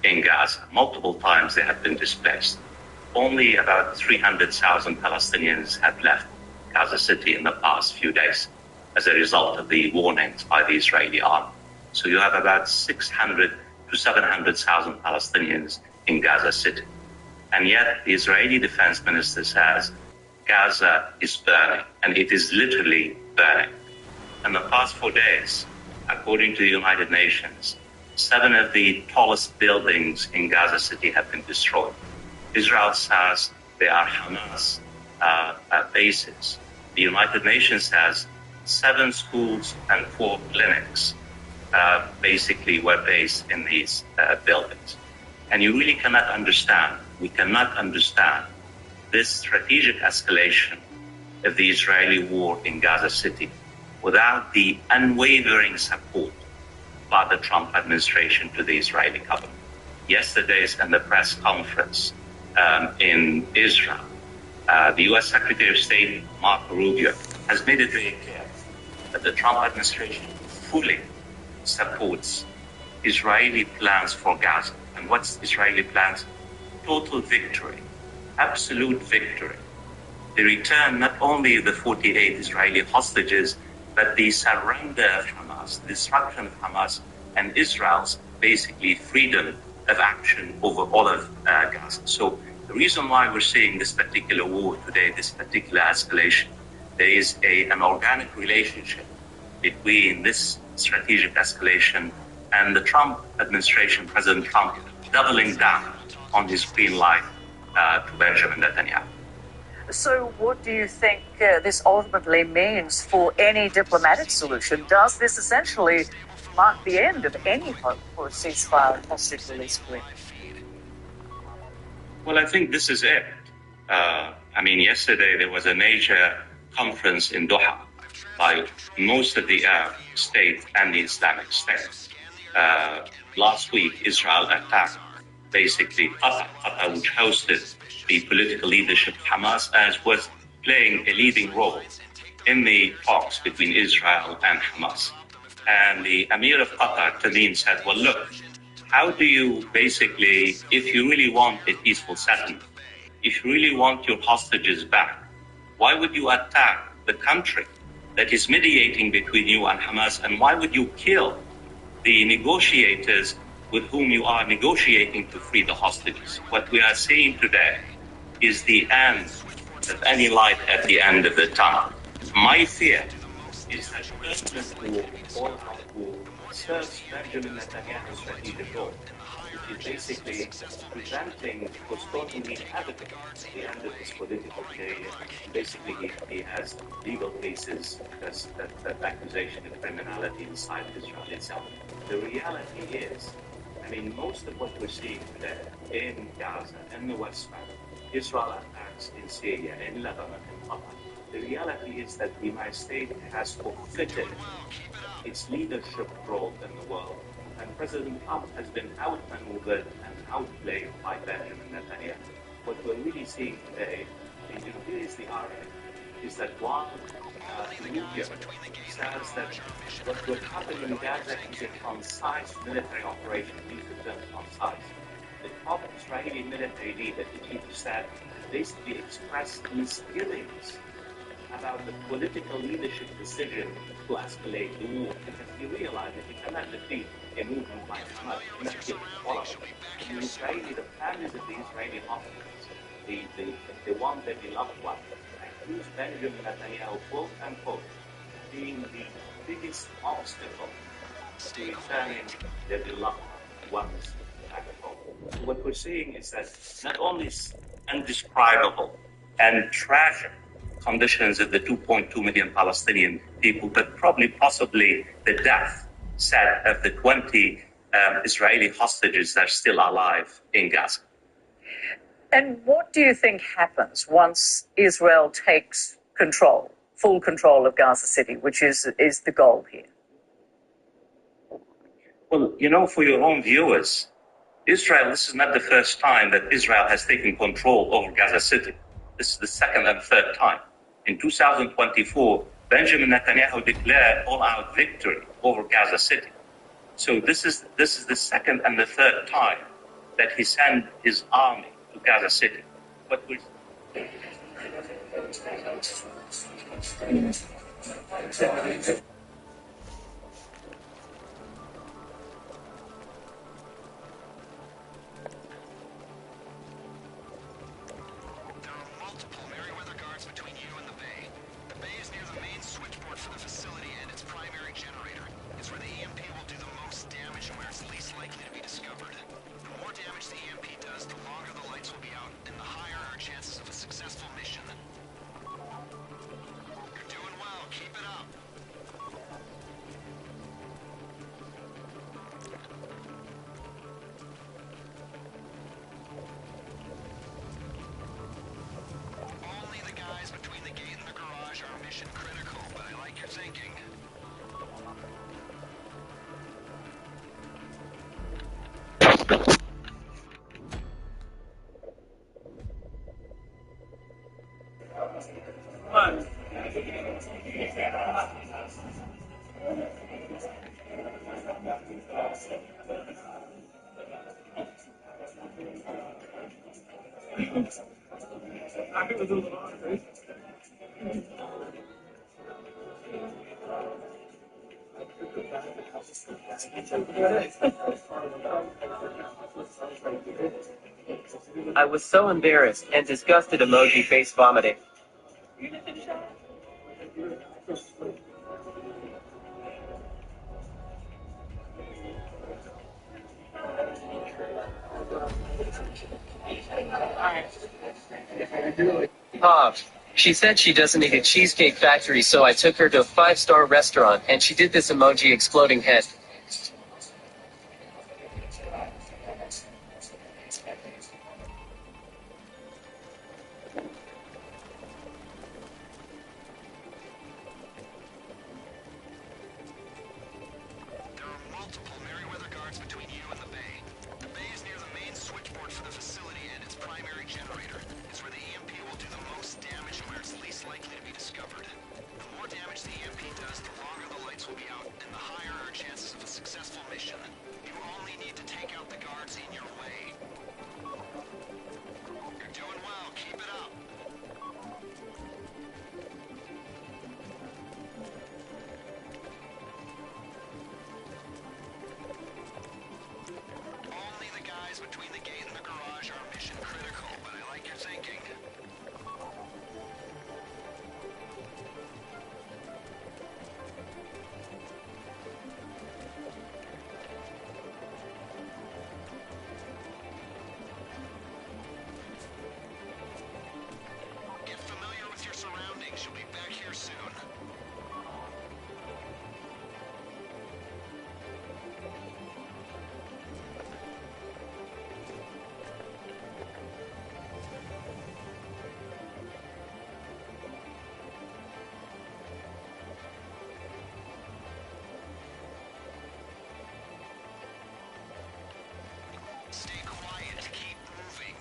in Gaza. Multiple times they have been displaced. Only about 300,000 Palestinians have left Gaza City in the past few days. as a result of the warnings by the Israeli army. So you have about 600 to 700,000 Palestinians in Gaza City. And yet the Israeli defense minister says Gaza is burning, and it is literally burning. In the past 4 days, according to the United Nations, 7 of the tallest buildings in Gaza City have been destroyed. Israel says they are Hamas bases. The United Nations says 7 schools and 4 clinics basically were based in these buildings. And you really cannot understand, we cannot understand this strategic escalation of the Israeli war in Gaza City without the unwavering support by the Trump administration to the Israeli government. Yesterday's in the press conference in Israel, the U.S. Secretary of State, Marco Rubio, has made it very clear that the Trump administration fully supports Israeli plans for Gaza. And what's Israeli plans? Total victory, absolute victory. The return not only of the 48 Israeli hostages, but the surrender of Hamas, the destruction of Hamas, and Israel's basically freedom of action over all of Gaza. So the reason why we're seeing this particular war today, this particular escalation, there is an organic relationship between this strategic escalation and the Trump administration, President Trump, doubling down on his green light to Benjamin Netanyahu. So what do you think this ultimately means for any diplomatic solution? Does this essentially mark the end of any hope for a ceasefire and hostage release agreement? Well, I think this is it. Yesterday there was a major conference in Doha by most of the Arab states and the Islamic State. Last week, Israel attacked basically Qatar, which hosted the political leadership of Hamas, as was playing a leading role in the talks between Israel and Hamas. And the Emir of Qatar, Tamim, said, well, look, how do you basically, if you really want a peaceful settlement, if you really want your hostages back, why would you attack the country that is mediating between you and Hamas, and why would you kill the negotiators with whom you are negotiating to free the hostages? What we are seeing today is the end of any light at the end of the tunnel. My fear is that President war, all-out war, serves Benjamin Netanyahu's strategic goal, which is basically preventing, postponing the inevitable the end of this political period. Basically, he has legal cases, accusation of criminality inside Israel itself. The reality is, most of what we're seeing today in Gaza, in the West Bank, Israel attacks in Syria, in Lebanon, in Qatar. The reality is that the United States has forfeited its leadership role in the world, and President Trump has been outmaneuvered and outplayed by Benjamin Netanyahu. What we're really seeing today, and here is the irony, is that while Rubio says that what will happen in Gaza is a concise military operation, these are terms concise. The top Israeli military leader, the chief of staff, basically expressed misgivings about the political leadership decision to escalate the war, because he realized that he cannot defeat a movement like Hamas, he cannot kill all of them. The families of the Israeli hostages, the one that they loved one, accused Benjamin Netanyahu, quote unquote, being the biggest obstacle to returning their beloved ones back home. What we're seeing is that not only indescribable and tragic conditions of the 2.2 million Palestinian people, but possibly the death set of the 20 Israeli hostages that are still alive in Gaza. And what do you think happens once Israel takes control, full control of Gaza City, which is the goal here? Well, for your own viewers, Israel, this is not the first time that Israel has taken control over Gaza City. This is the second and third time. In 2024, Benjamin Netanyahu declared all-out victory over Gaza City. So this is the second and the third time that he sent his army to Gaza City. But Multiple Merryweather guards between you and the bay. The bay is near the main switchboard for the facility and its primary generator. It's where the EMP will do the most damage and where it's least likely to be discovered. The more damage the EMP does, the longer the lights will be out, and the higher our chances of a successful mission. You're doing well. Keep it up. Only the guys between the gate and the garage are mission critical, but I like your thinking. I was so embarrassed and disgusted emoji face vomiting. Pop. She said she doesn't need a cheesecake factory, so I took her to a 5-star restaurant, and she did this emoji exploding head. There are multiple Merryweather guards between you and the bay. The bay is near the main switchboard for the facility and its primary generator. It's where the EMP will do the most damage and where it's least likely to be discovered. The more damage the EMP does, the longer the lights will be out, and the higher our chances of a successful mission. You only need to take out the guards in your way. You're doing well. Keep it up. Only the guys between the gate and the garage are mission critical, but I like your thinking. Get familiar with your surroundings. You'll be back here soon. Stay quiet. Keep moving.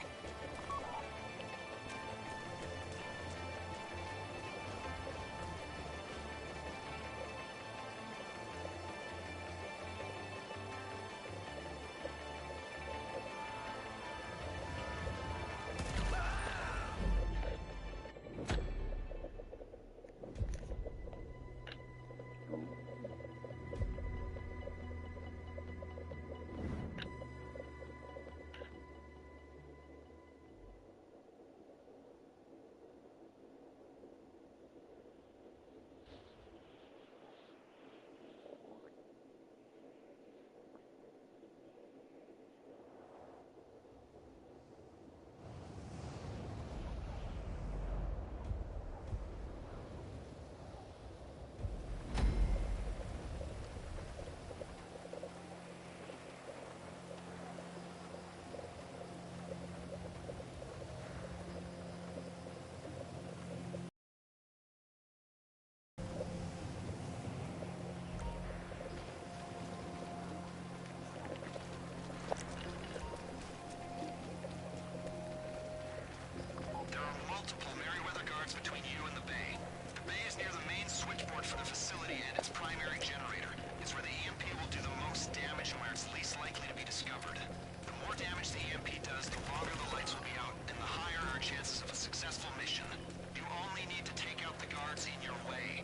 There are multiple Merryweather guards between you and the bay. The bay is near the main switchboard for the facility and its primary generator. It's where the EMP will do the most damage and where it's least likely to be discovered. The more damage the EMP does, the longer the lights will be out, and the higher our chances of a successful mission. You only need to take out the guards in your way.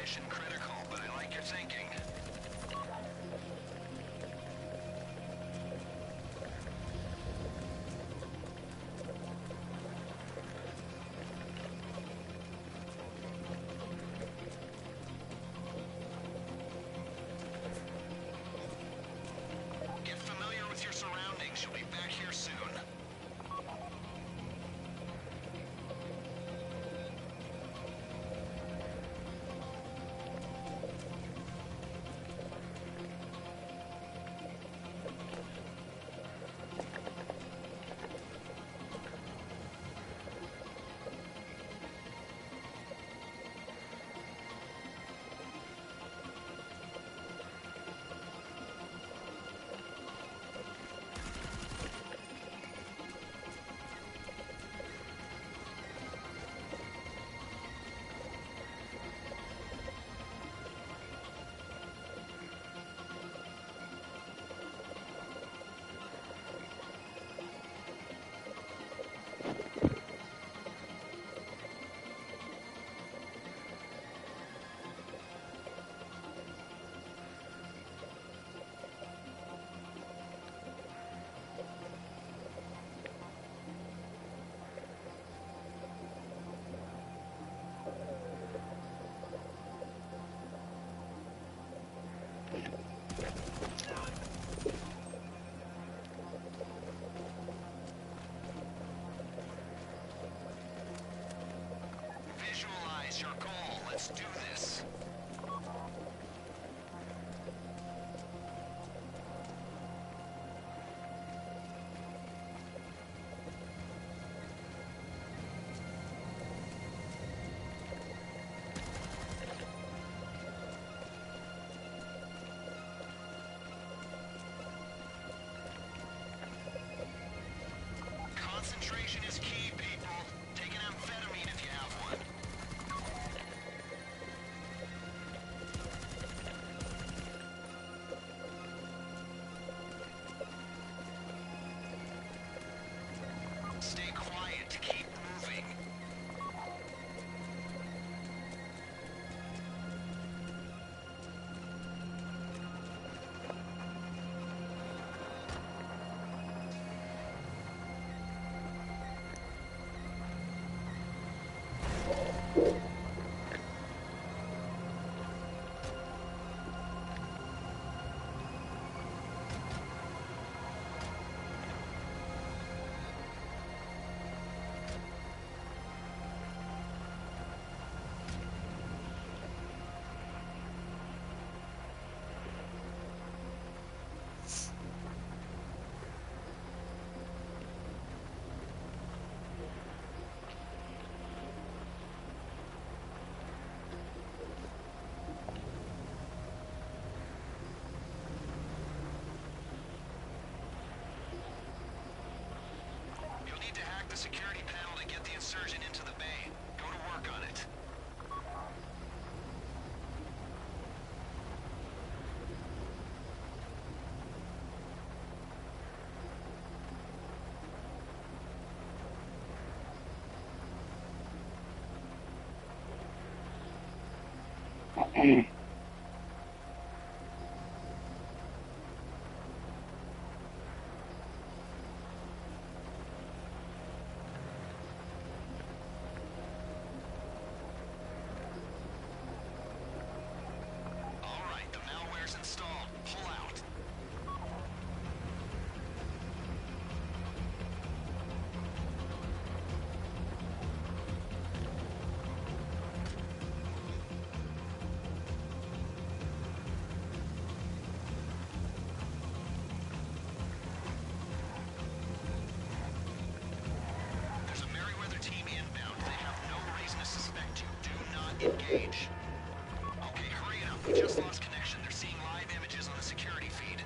mission critical, but I like your thinking. Get familiar with your surroundings. You'll be back here soon. Visualize your goal. Let's do this. Concentration is key, people. Take an amphetamine if you have one. Stay quiet. Keep moving. You'll need to hack the security panel to get the insurgent into the bay. Go to work on it. All right, the malware's installed. Pull out. There's a Merryweather team inbound. They have no reason to suspect you. Do not engage. Okay, hurry it up. We just lost connection. They're seeing live images on the security feed.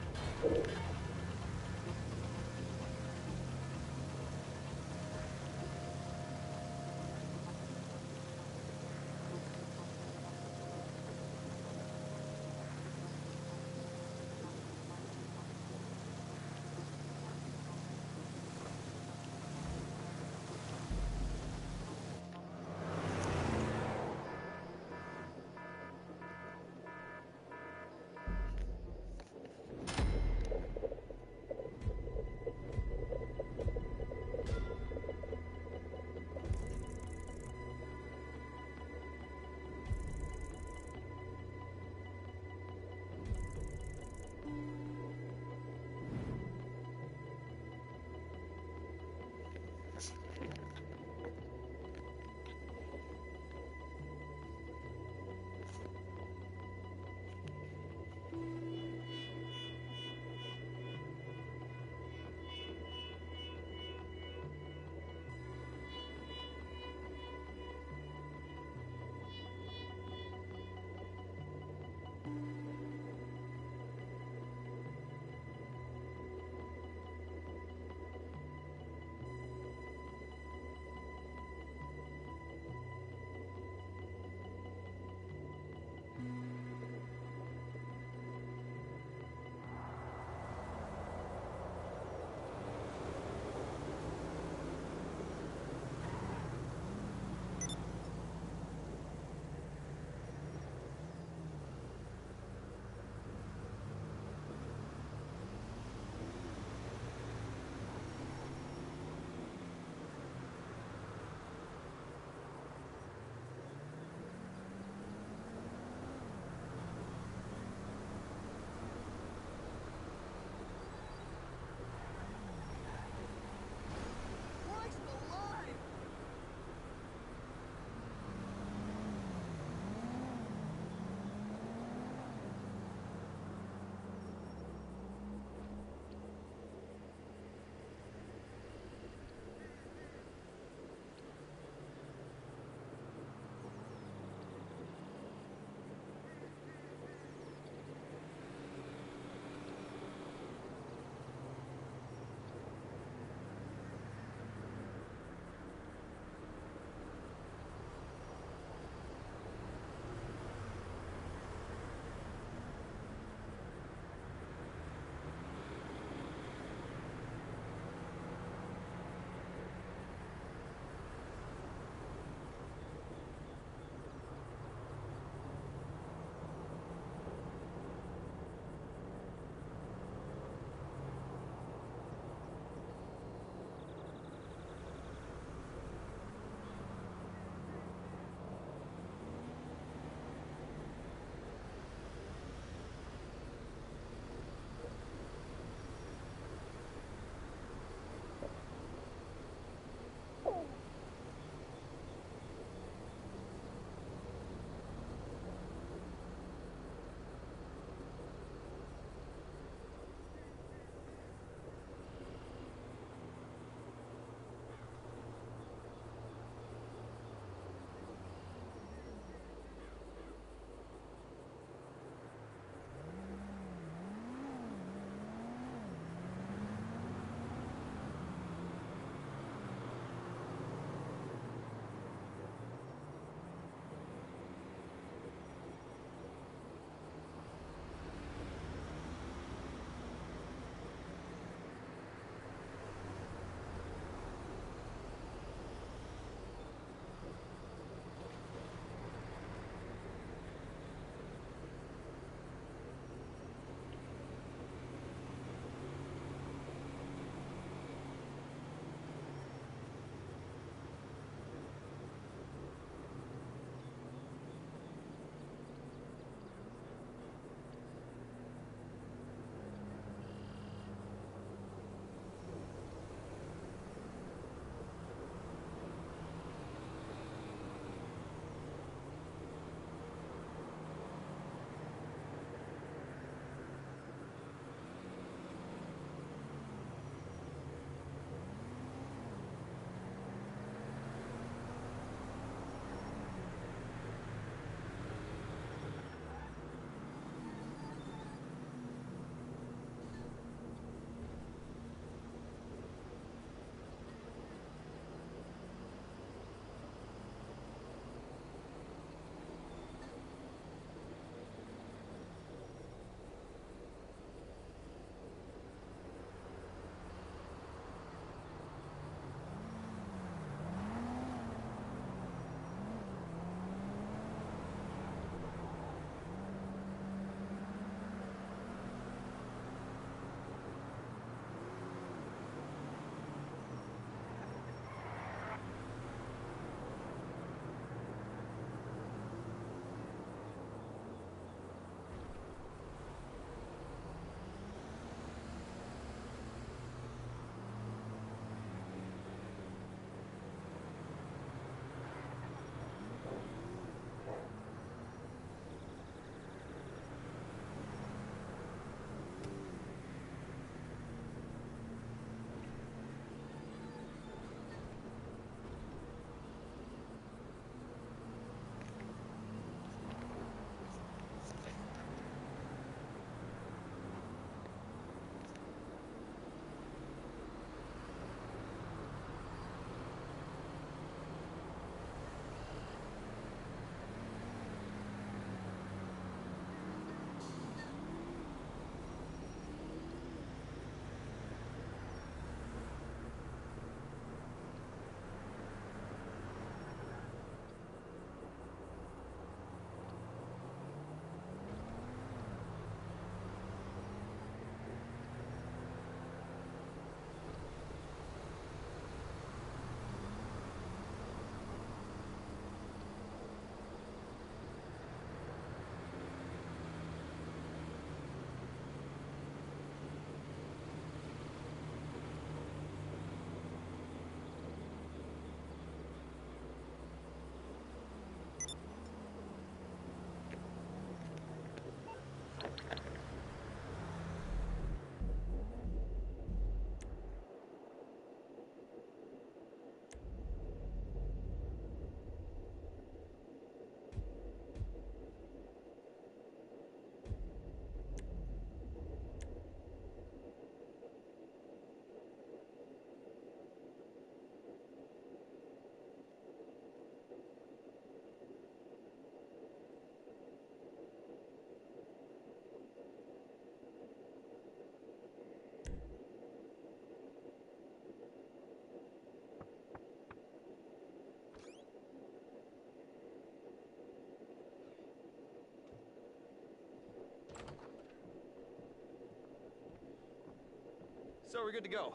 So we're good to go.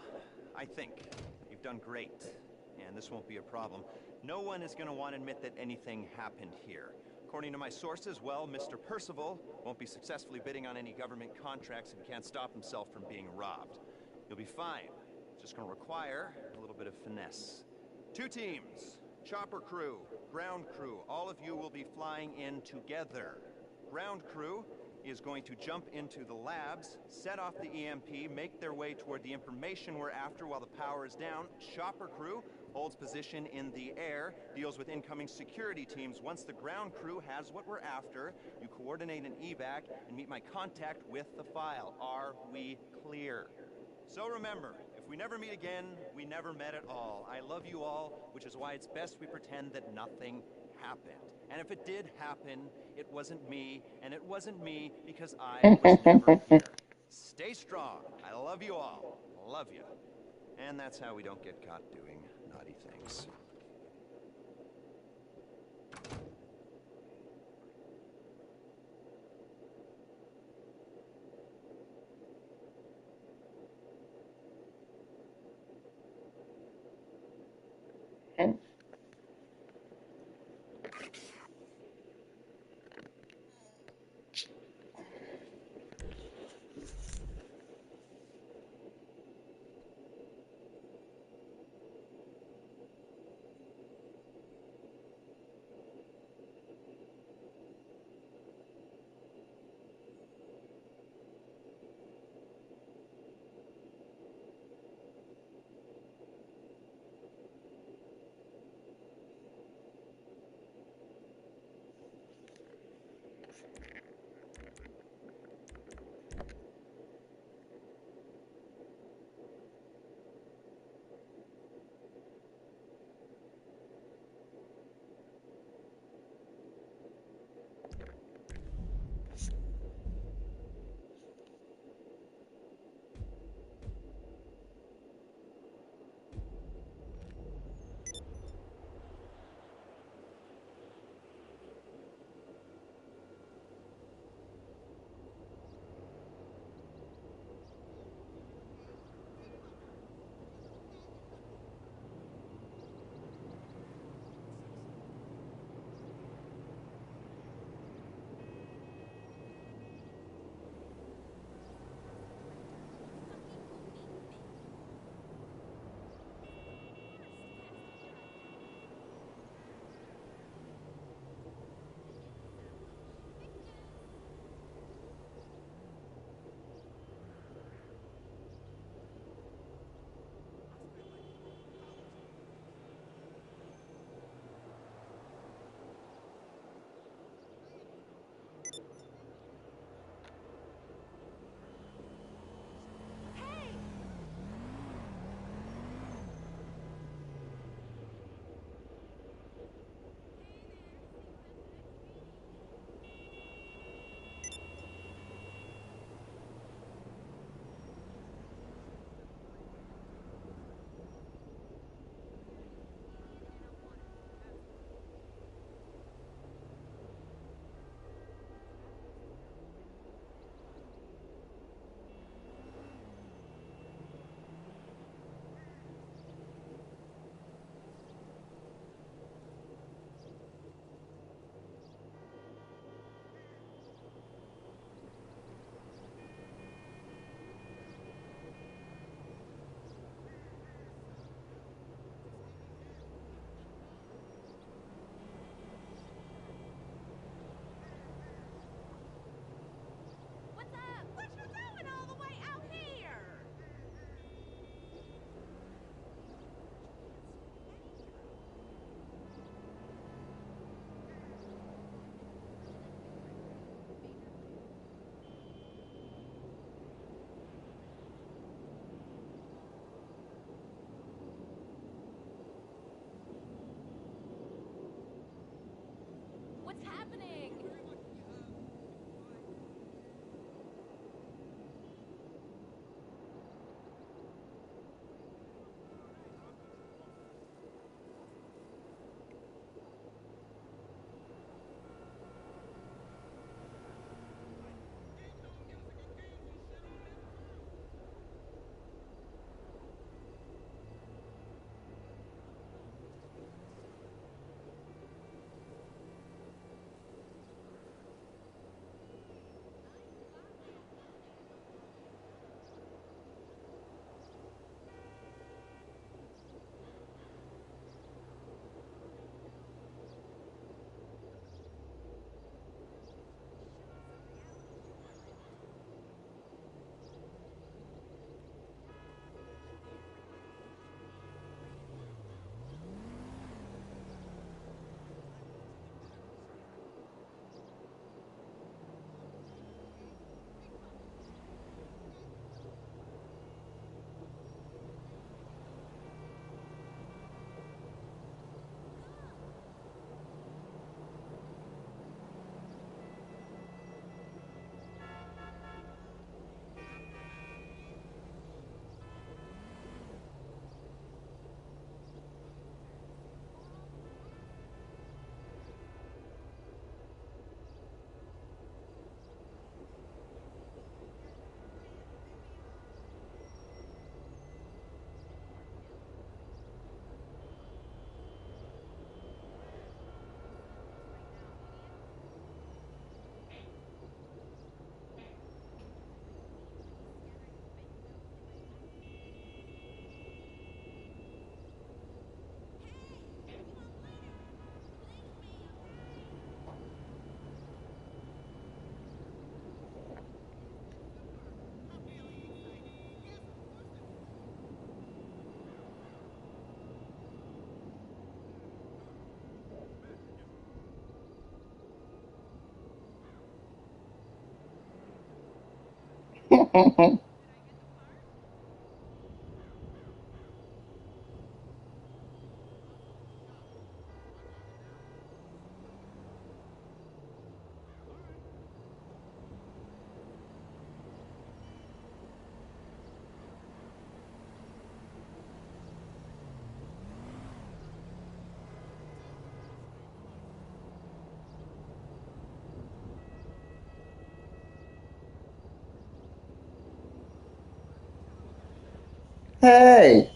I think. You've done great. And this won't be a problem. No one is going to want to admit that anything happened here. According to my sources, well, Mr. Percival won't be successfully bidding on any government contracts if he can't stop himself from being robbed. You'll be fine. Just going to require a little bit of finesse. 2 teams. Chopper crew, ground crew. All of you will be flying in together. Ground crew is going to jump into the labs, set off the EMP, make their way toward the information we're after while the power is down. Chopper crew holds position in the air, deals with incoming security teams. Once the ground crew has what we're after, you coordinate an evac and meet my contact with the file. Are we clear? So remember, if we never meet again, we never met at all. I love you all, which is why it's best we pretend that nothing happened. And if it did happen, it wasn't me, and it wasn't me because I was never here. Stay strong. I love you all. Love you. And that's how we don't get caught doing naughty things. Hey.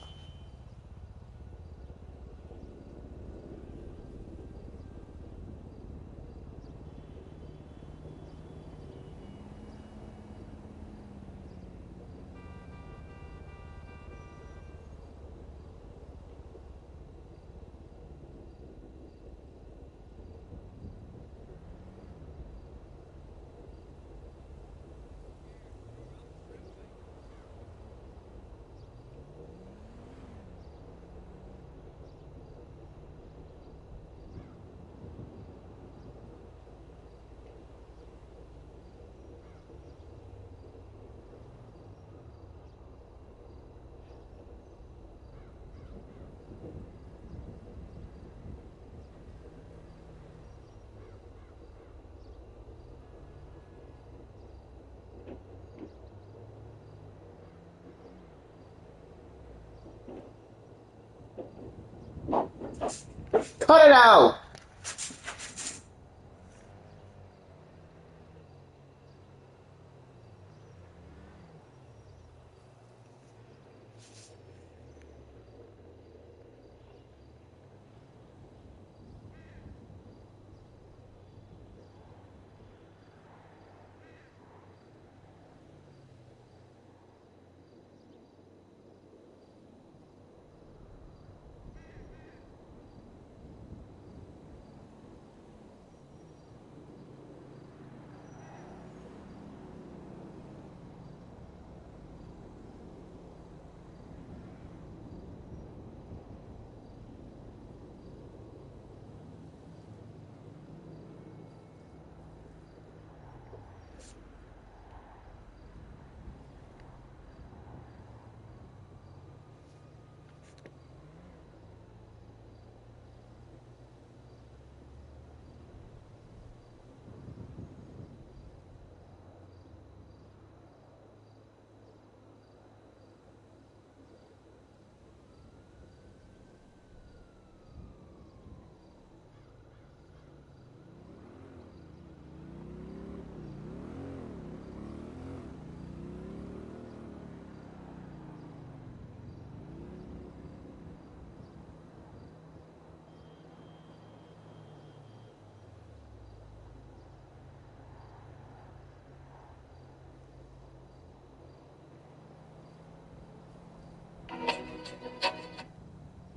Cut it out!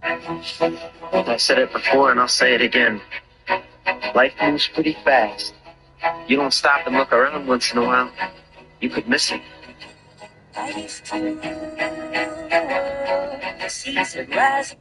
I said it before and I'll say it again. Life moves pretty fast. You don't stop and look around once in a while, you could miss it. I used to rule the world, the seas would rise.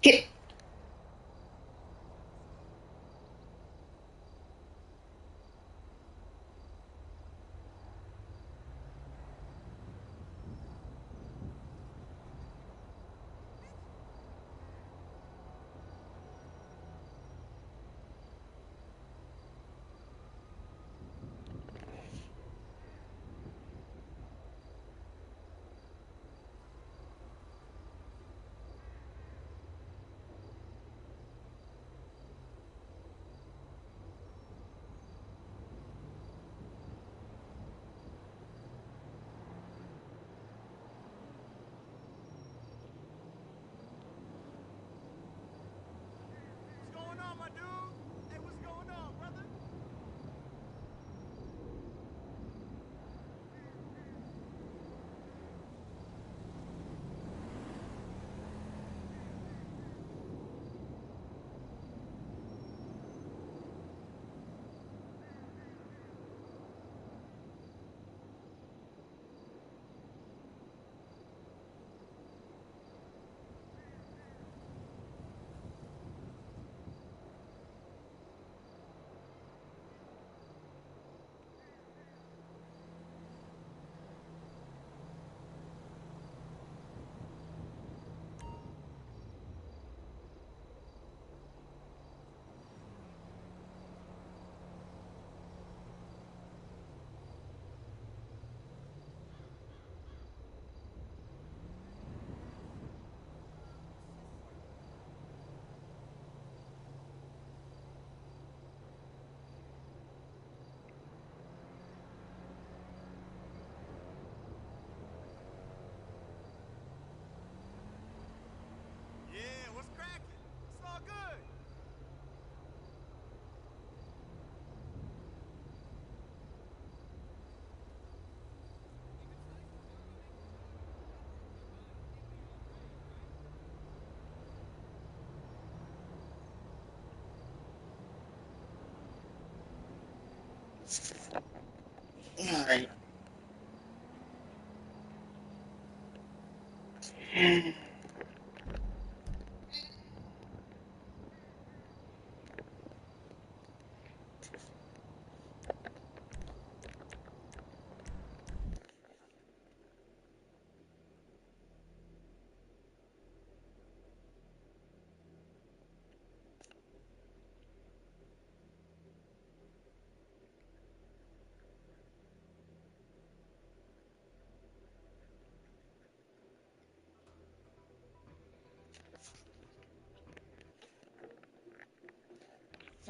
Get. right.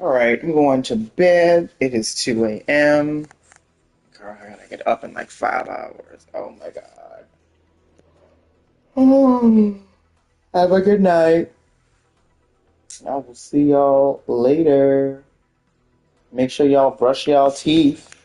All right, I'm going to bed. It is 2 a.m. Girl, I gotta get up in like 5 hours. Oh my God. Oh, have a good night. I will see y'all later. Make sure y'all brush y'all teeth.